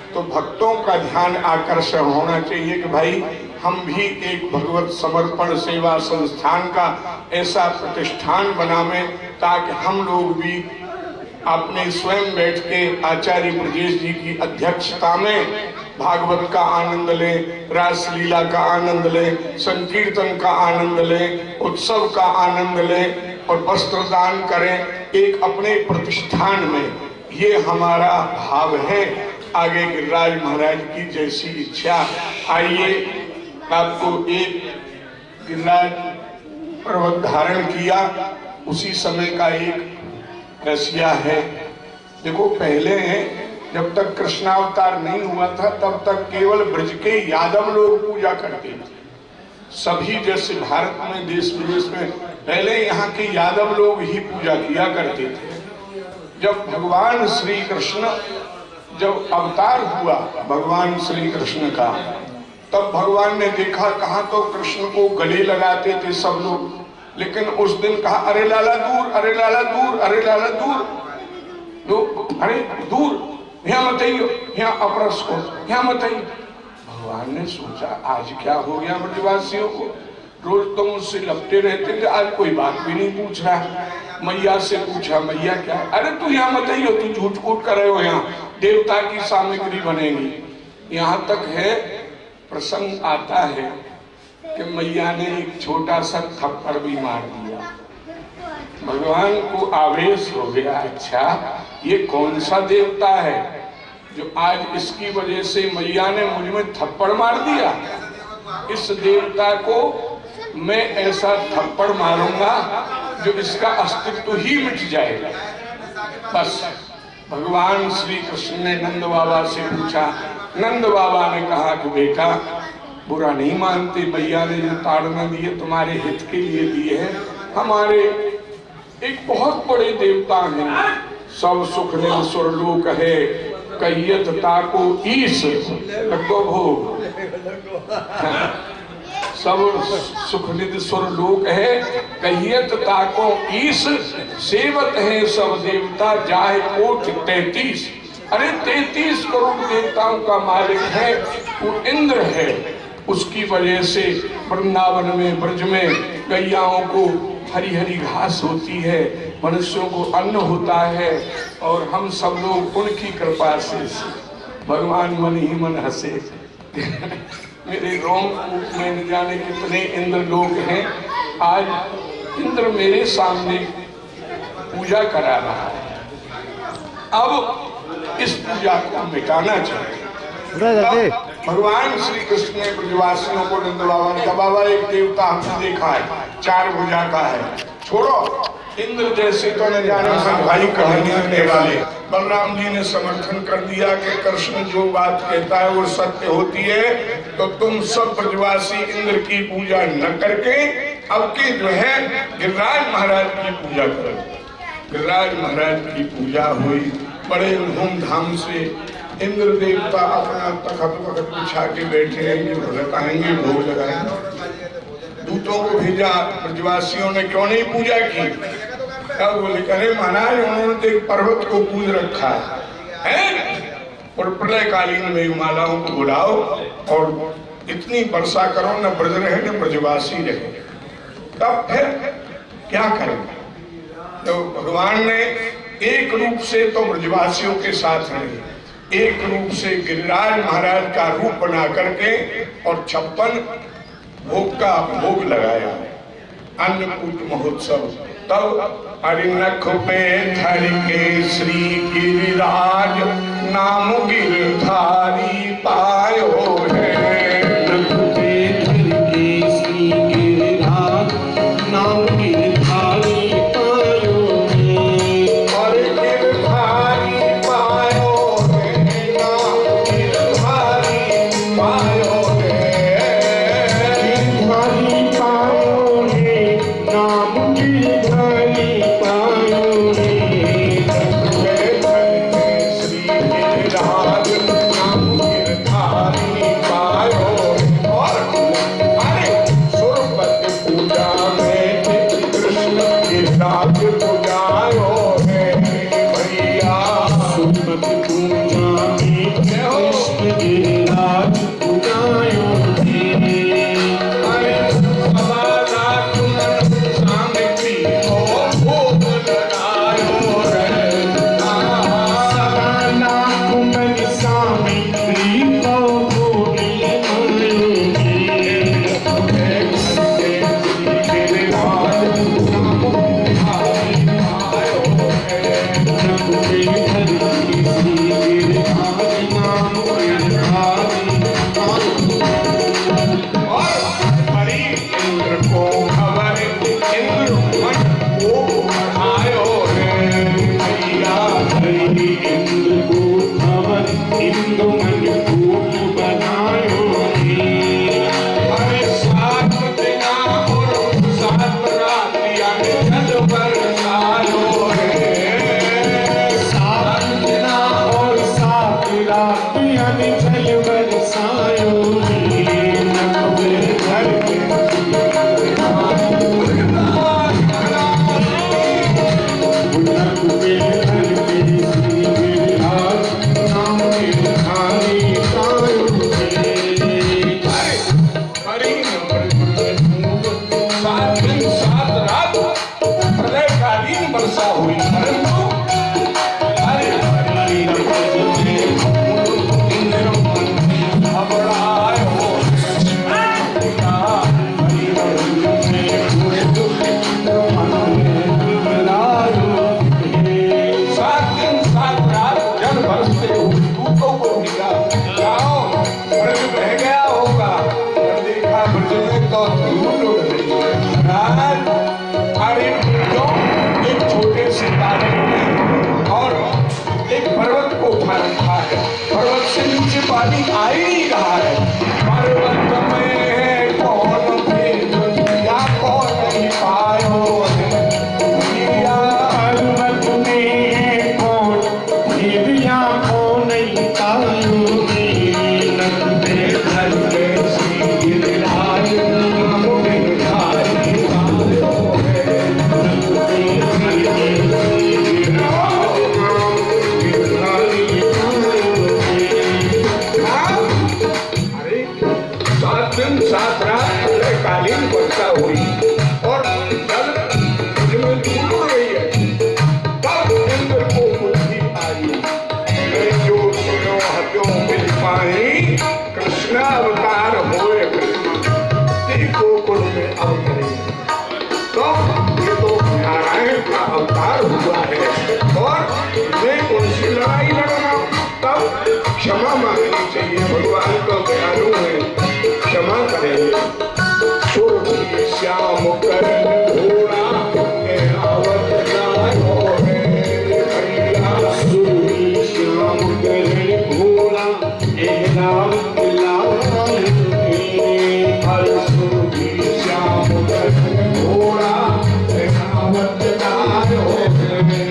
S2: तो भक्तों का ध्यान आकर्षण होना चाहिए कि भाई हम भी एक भगवत समर्पण सेवा संस्थान का ऐसा प्रतिष्ठान बनावें ताकि हम लोग भी अपने स्वयं बैठ के आचार्य ब्रजेश जी की अध्यक्षता में भागवत का आनंद लें, रासलीला का आनंद लें, संकीर्तन का आनंद लें, उत्सव का आनंद लें और वस्त्रदान करें एक अपने प्रतिष्ठान में। ये हमारा भाव है। आगे गिरिराज महाराज की जैसी इच्छा। आइए आपको एक गिरिराज पर्वत धारण किया उसी समय का एक रसिया है। देखो पहले जब तक कृष्णावतार नहीं हुआ था तब तक केवल ब्रज के यादव लोग पूजा करते थे। सभी जैसे भारत में देश विदेश में पहले यहाँ के यादव लोग ही पूजा किया करते थे। जब भगवान श्री कृष्ण
S4: जब अवतार हुआ भगवान श्री कृष्ण का, तब भगवान ने देखा, कहाँ तो कृष्ण को गले लगाते थे सब लोग, लेकिन उस दिन कहा अरे लाला दूर, अरे लाला दूर, अरे लाला दूर, अरे दूर, यहाँ मत आइयो, यहाँ अपरस को यहाँ मत आइयो। भगवान ने सोचा आज क्या हो गया ब्रजवासियों को, रोज तो मुझसे लपटे रहते थे, आज कोई बात भी नहीं पूछ रहा। मैया से पूछा, मैया क्या, अरे तू यहाँ मत आइयो, तू झूठ कूट कर रहे हो, यहाँ देवता की सामग्री बनेगी। यहाँ तक है प्रसंग आता है कि मैया ने एक छोटा सा थप्पड़ भी मार दिया। भगवान को आवेश हो गया, अच्छा ये कौन सा देवता है जो आज इसकी वजह से मैया ने मुझ में थप्पड़ मार दिया। इस देवता को मैं ऐसा थप्पड़ मारूंगा जो इसका अस्तित्व ही मिट जाएगा। बस भगवान श्री कृष्ण ने नंद बाबा से पूछा। नंद बाबा ने कहा कि बेटा बुरा नहीं मानते, मैया ने जो ताड़ना दिए तुम्हारे हित के लिए दिए हैं। हमारे एक बहुत बड़े देवता हैं, सब सुख ने स्वर्लोक है, कहियत ताको ईश लगो भोग। सब सुख निधि स्वर्लोक है, कहियत ताको ईश, सेवत है सब देवता जाहे कोट 33। अरे 33 करोड़ देवताओं का मालिक है वो इंद्र है। उसकी वजह से वृंदावन में ब्रज में गैयाओं को हरी हरी घास होती है, मनुष्यों को अन्न होता है, और हम सब लोग उनकी कृपा से भगवान मन ही मन हंसे। मेरे रोमकूप में न जाने कितने इंद्र लोग हैं। आज इंद्र मेरे सामने पूजा करा रहा है, अब इस पूजा को मिटाना चाहिए। भगवान श्री कृष्ण ने ब्रजवासियों को नंद बाबा ने कहा, बाबा एक देवता हमने देखा है, 4 भुजा का है, छोड़ो। इंद्र जैसे तो न जाने भाई करने वाले। बलराम जी ने समर्थन कर दिया कि कृष्ण जो बात कहता है वो सत्य होती है, तो तुम सब ब्रजवासी इंद्र की पूजा न करके अब के जो है गिरिराज महाराज की पूजा करो। गिरिराज महाराज की पूजा हुई बड़े धूमधाम से। इंद्र देवता अपना तखत वखत बिछा के बैठे हैं, बताएंगे भोग लगाएंगे। दूतों को भेजा, ब्रजवासियों ने क्यों नहीं पूजा की? तब बोले अरे महाराज उन्होंने तो एक पर्वत को पूज रखा है, और प्रलय कालीन में मालाओं को बुलाओ और इतनी वर्षा करो, न ब्रज रहे न ब्रजवासी रहे। तब फिर क्या करेंगे? तो भगवान ने एक रूप से तो ब्रजवासियों के साथ रहे, एक रूप से गिरिराज महाराज का रूप बना करके और 56 भोग का भोग लगाया, अन्नकूट महोत्सव। तब अरिनख पे धर के श्री गिरिराज नाम गिरधारी पायो है। नख पे धर के श्री गिरिराज नाम गिरधारी पायो है। और गिरधारी पायो है, नाम गिरधारी पायो है। गिरधारी पायो है, नाम गिरधारी पायो है। श्री गिरिराज पानी आ ही नहीं रहा है। पर्वत में कौन भेद दिया कौन नहीं पायो है दिया।
S2: पर्वत में कौन दिया कौन नहीं पायो
S4: घर के श्री गिरिराज नाम गिरधारी पायो है। अरे 7 दिन 7 रात कालीन वर्षा हुई और जल में डूब रही है। तब इंद्र को बुद्धि आई, मैं जो सुनो हत्यो मिल पाई, कृष्ण अवतार होए देखो कुल में अवतरे। तो ये तो नारायण का अवतार हुआ है और मैं उनसे लड़ाई लड़ रहा हूँ। तब क्षमा मांगनी चाहिए, भगवान तो दयालु है, क्षमा करेंगे। सुरभि श्याम करण घोड़ा ऐरावत लायो है भैया।
S2: सुरभि श्याम करण घोड़ा ऐरावत लायो है।
S4: सुरभि श्याम करण घोड़ा ऐरावत लायो है भैया।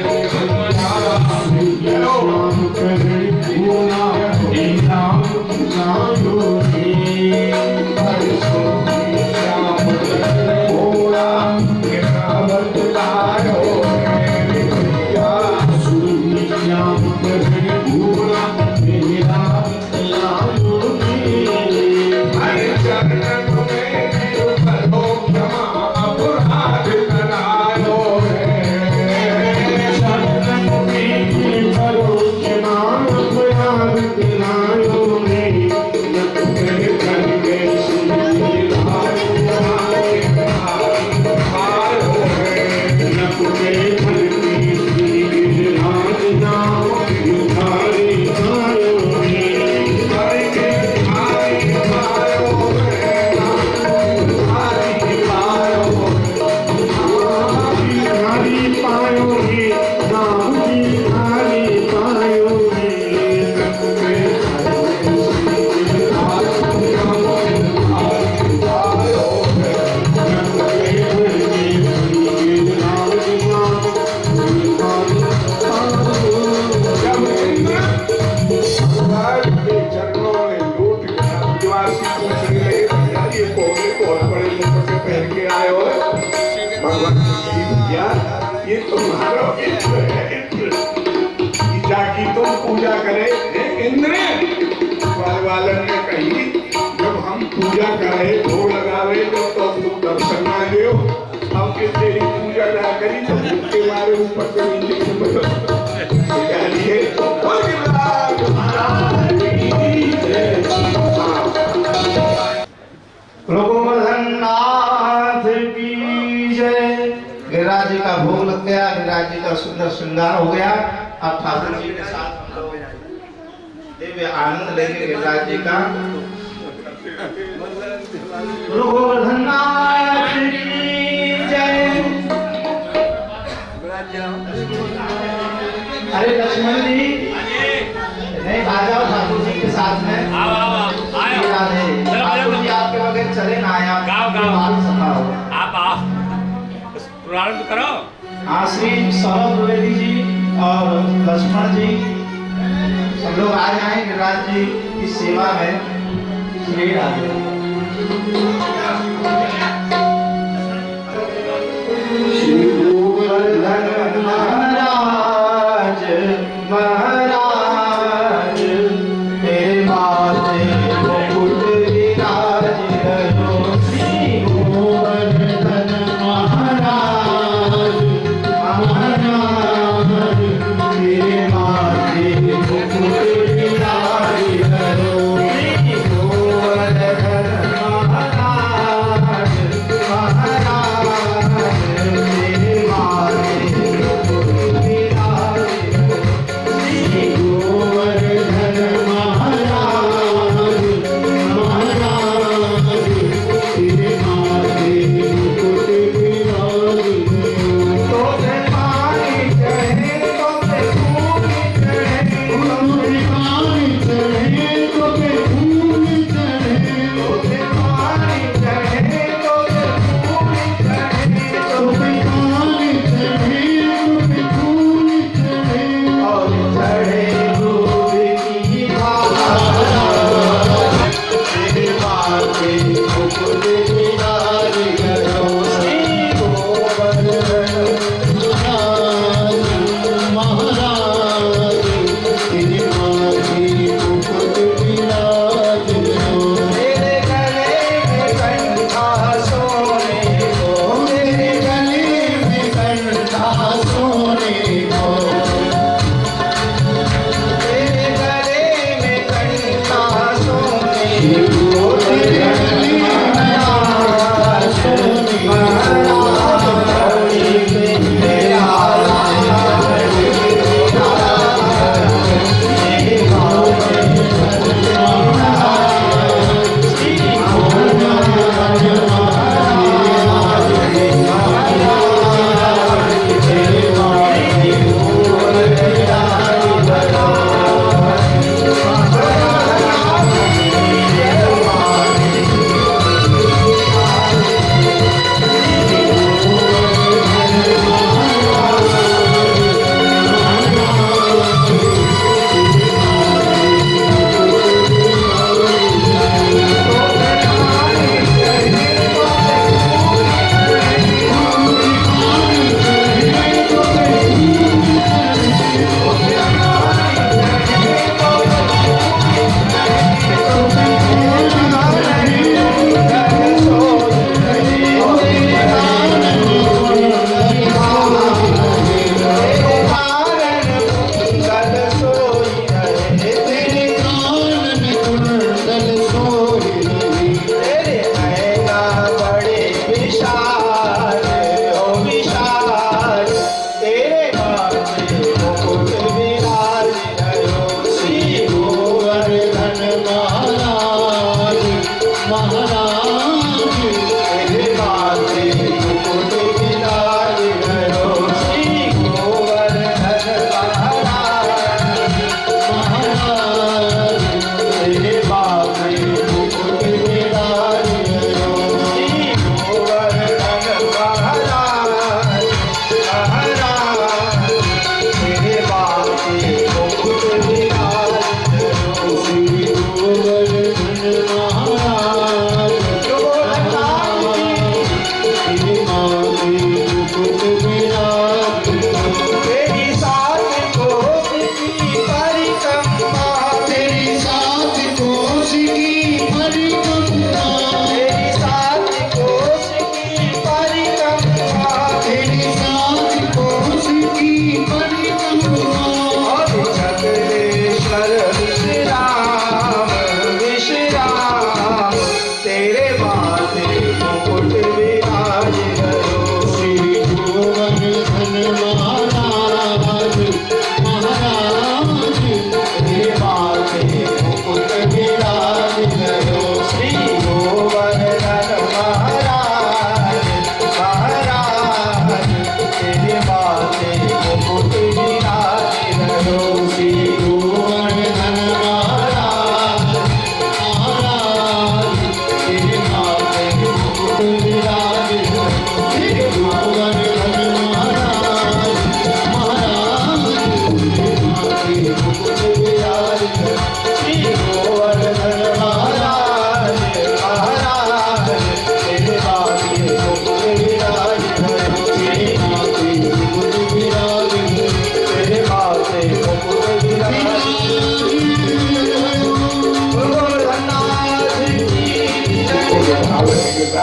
S2: श्याम करण घोड़ा ऐरावत लायो
S4: ये तुम्हारा इत्र है, इत्र की तुम पूजा करे इंद्र। बालवालन ने कही जब हम पूजा करे भोग लगावे तो तुम दर्शन ना दो। हम किस तेरी पूजा ना करी तो भूखे मारे ऊपर से नीचे
S1: रघुनाथ की जय। गिरिराज जी का भोग लग गया, गिरिराज जी का सुंदर श्रृंगार हो गया। अब ठाकुर जी के साथ हम लोग दिव्य आनंद लेंगे गिरिराज जी का। रघुनाथ की जय। अरे लक्ष्मण जी नहीं आ जाओ ठाकुर जी के साथ में। ठाकुर जी आपके बगैर चले ना आए।
S3: आप प्रारंभ करो।
S1: हाँ, श्री सौरभ द्विवेदी जी और लक्ष्मण जी सब लोग आ जाए गिरिराज जी की सेवा में। श्री राधे। श्री गोवर्धन महाराज महाराज तेरे माथे मुकुट विराज रहो। श्री गोवर्धन महाराज महाराज तेरे माथे मुकुट विराज रहो। श्री गोवर्धन महाराज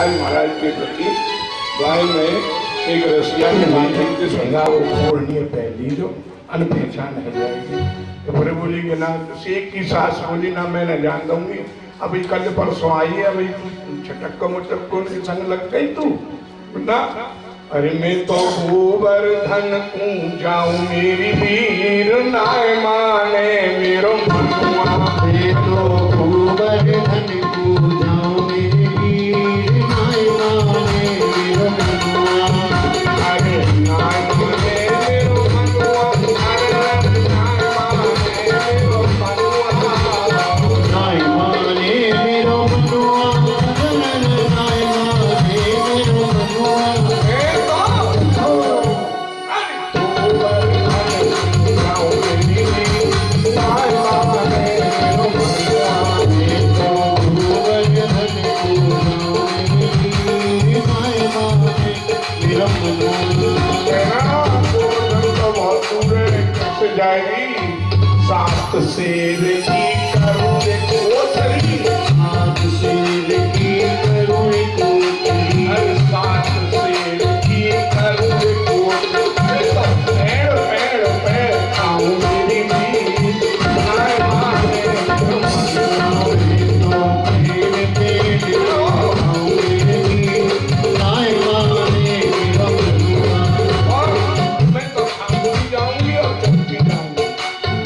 S4: गजराज महाराज के प्रति गाय में एक रसिया के माध्यम से संगा ओढ़नी पहन लीजो, अनपहचान है जाएगी। तो बोले बोलेंगे ना, शेख की सास बोली ना मैं न जान दूंगी, अभी कल परसों आई है, अभी तू छटक्का मुटक्कों के संग लग गई तू ना। अरे मैं तो गोवर्धन को जाऊं मेरी वीर नाय माने मेरो मनुआ,
S2: मैं तो गोवर्धन को जाऊं मेरी वीर नाय माने मेरो मनुआ।
S4: अरे नाय माने मेरो मनुआ, अरे नाय माने मेरो मनुआ,
S2: नाय माने मेरो मनुआ, नाय माने मेरो मनुआ।
S4: सात शेर की करूँ कोसरी,
S2: सात शेर की करूँ कोसरी,
S4: सात शेर की करूँ कोसरी, पैर पैर पैर खाऊं मेरी वीर नाय माने मेरो मनुआ।
S2: नाय माने मेरो मनुआ।
S4: और मैं तो खाऊं भी जाऊंगी और चल भी जाऊंगी।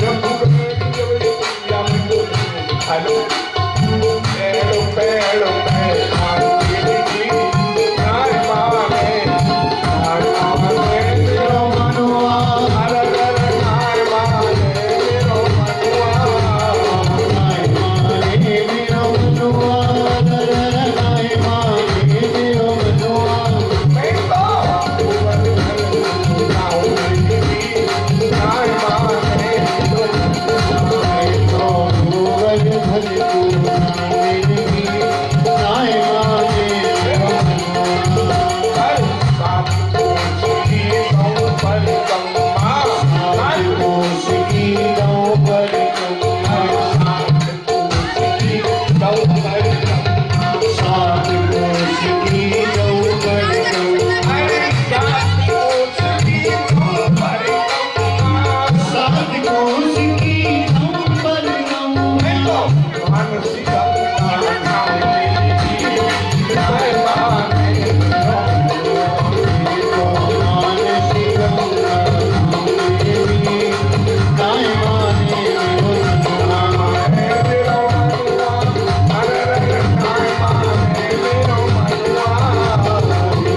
S4: जब भूख लगेगी जब ये दुनिया में बोलूंगी, हेलो पैर पैर पैर खाऊं मेरी वीर नाय माने मेरो मनुआ, अरे अरे नाय माने मेरो मनुआ।
S2: नाय माने मेरो मनुआ, नाय माने मेरो मनुआ।
S4: मैं तो गोवर्धन को जाऊं मेरी वीर नाय माने मेरो मनुआ।
S2: मैं तो गोवर्धन को जाऊं मेरी वीर नाय माने मेरो मनुआ।
S4: हर सात कोस की गौ परिक्रमा,
S2: सात कोस की गौ परिक्रमा,
S4: सात कोस की गौ परिक्रमा,
S2: सात कोस की गौ परिक्रमा,
S4: अरे सात कोस की गौ परिक्रमा।
S2: सात कोस की गौ परिक्रमा।
S4: मैं तो मानसी गंगा खाऊं मेरी वीर नाय माने मेरो
S2: मानसी गंगा मेरी वीर नाय माने मेरो मनुआ।
S4: मेरो मनुआ, अरे अरे नाय माने मेरो मनुआ।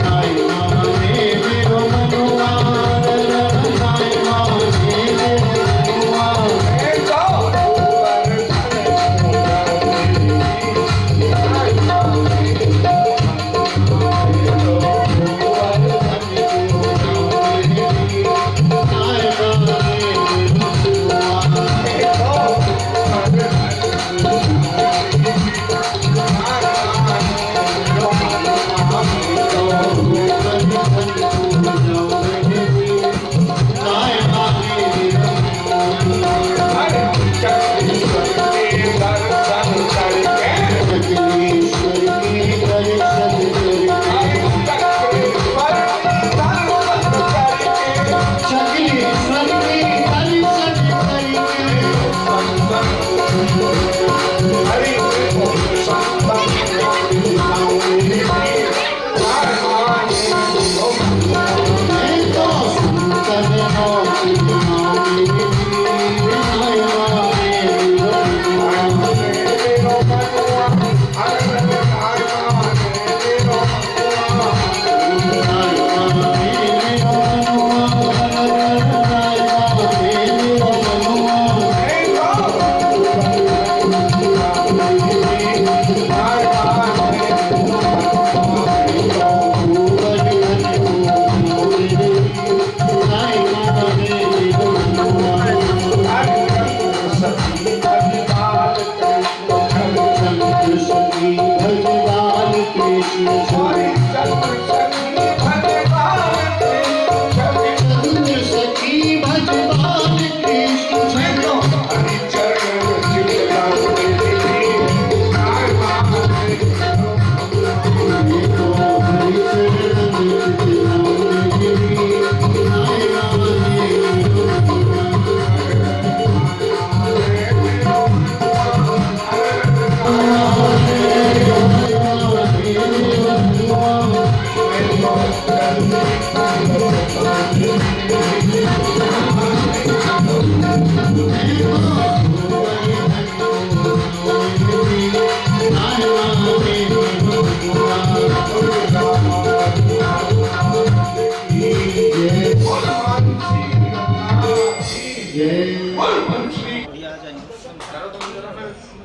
S2: नाय माने मेरो मनुआ, नाय माने मेरो मनुआ।
S4: मैं तो गोवर्धन को जाऊं मेरी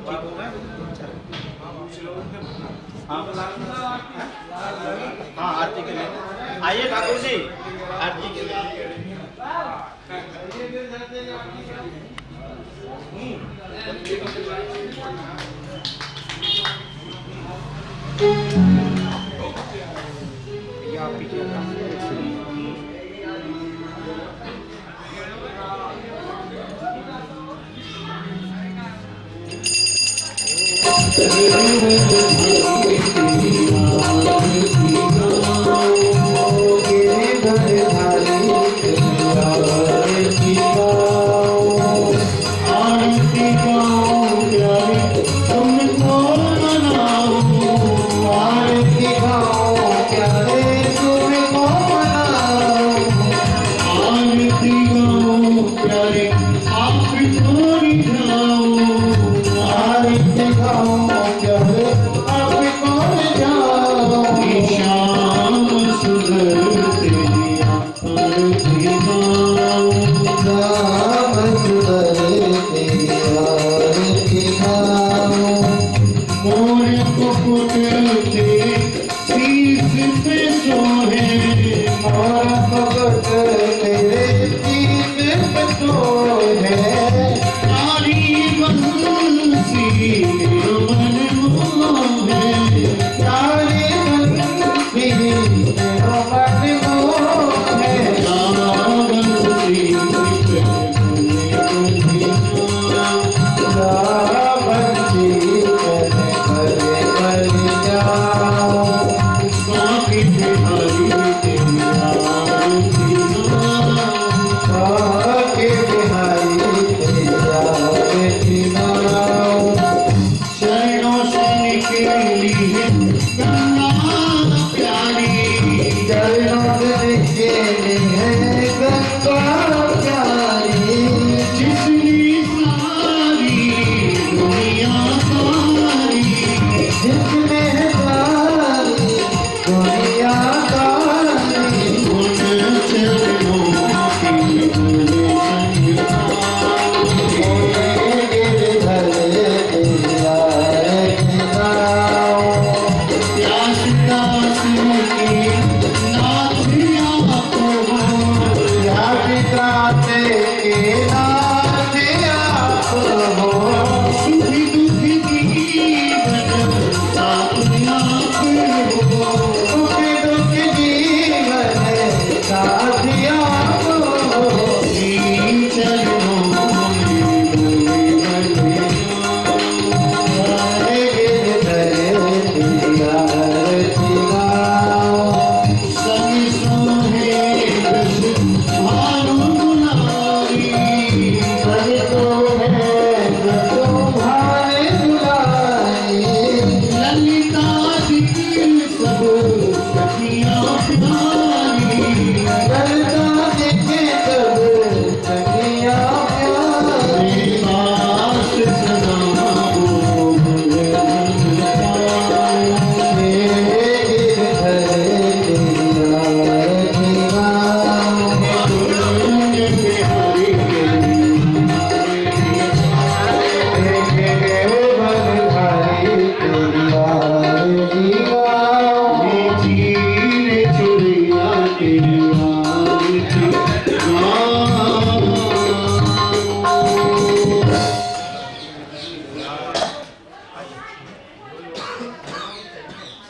S1: ठीक हो गए? हाँ हाँ, आरती के लिए आइए ठाकुर जी, आरती के लिए।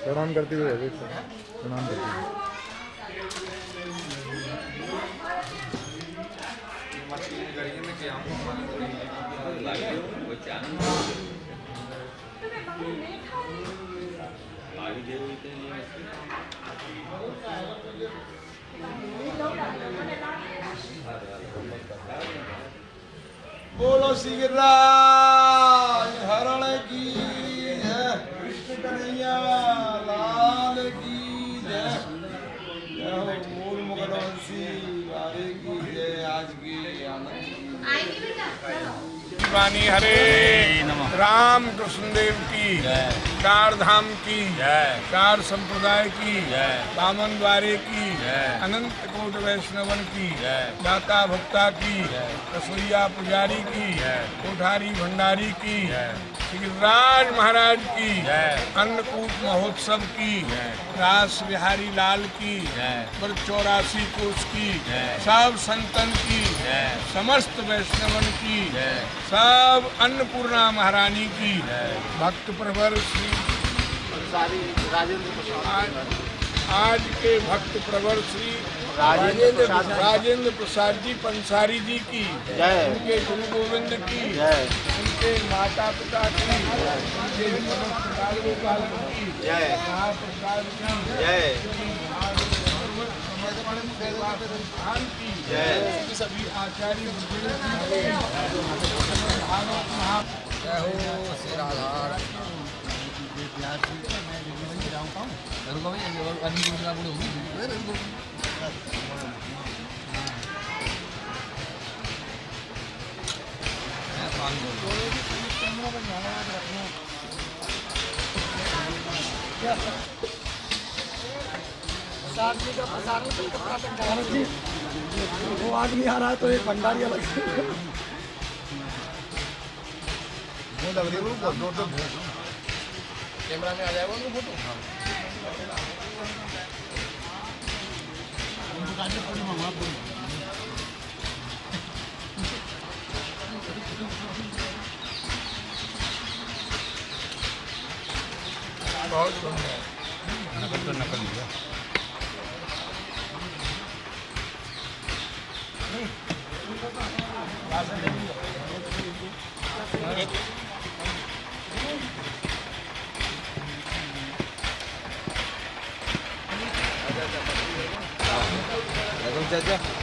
S5: प्रणाम करते हुए प्रणाम करते हुए
S6: बोलो सिगराज हरण की जय, कृष्ण कन्हैया लाल की जय, जय हो मूल मुगलवंशी वारे की जय, आज की आनंद की वाणी हरे राम कृष्ण देव की चार धाम की चार संप्रदाय की बामन द्वारे की अनंत कोट वैष्णवन की दाता भक्ता की रसोईया पुजारी की कोठारी भंडारी की गिरिराज महाराज की
S3: जय।
S6: अन्नकूट महोत्सव की रास बिहारी लाल की
S3: जय।
S6: पर 84 कोष की
S3: जय।
S6: सब संतन की
S3: जय।
S6: समस्त वैष्णवन की
S3: जय।
S6: सब अन्नपूर्णा महारानी की
S3: जय।
S6: भक्त प्रवर श्री आज के भक्त प्रवर श्री राजेंद्र प्रसाद जी पंसारी जी की उनके गुरु गोविंद की उनके माता पिता की उनके प्रसाद गोपाल की महाप्रसाद की सभी आचार्य जय हो श्री राधा
S7: वो आदमी आ रहा है तो एक भंडारी अलग
S6: कैमरा में आ जाएगा उनको फोटो बहुत सुंदर
S3: नकल लिया
S6: चाचा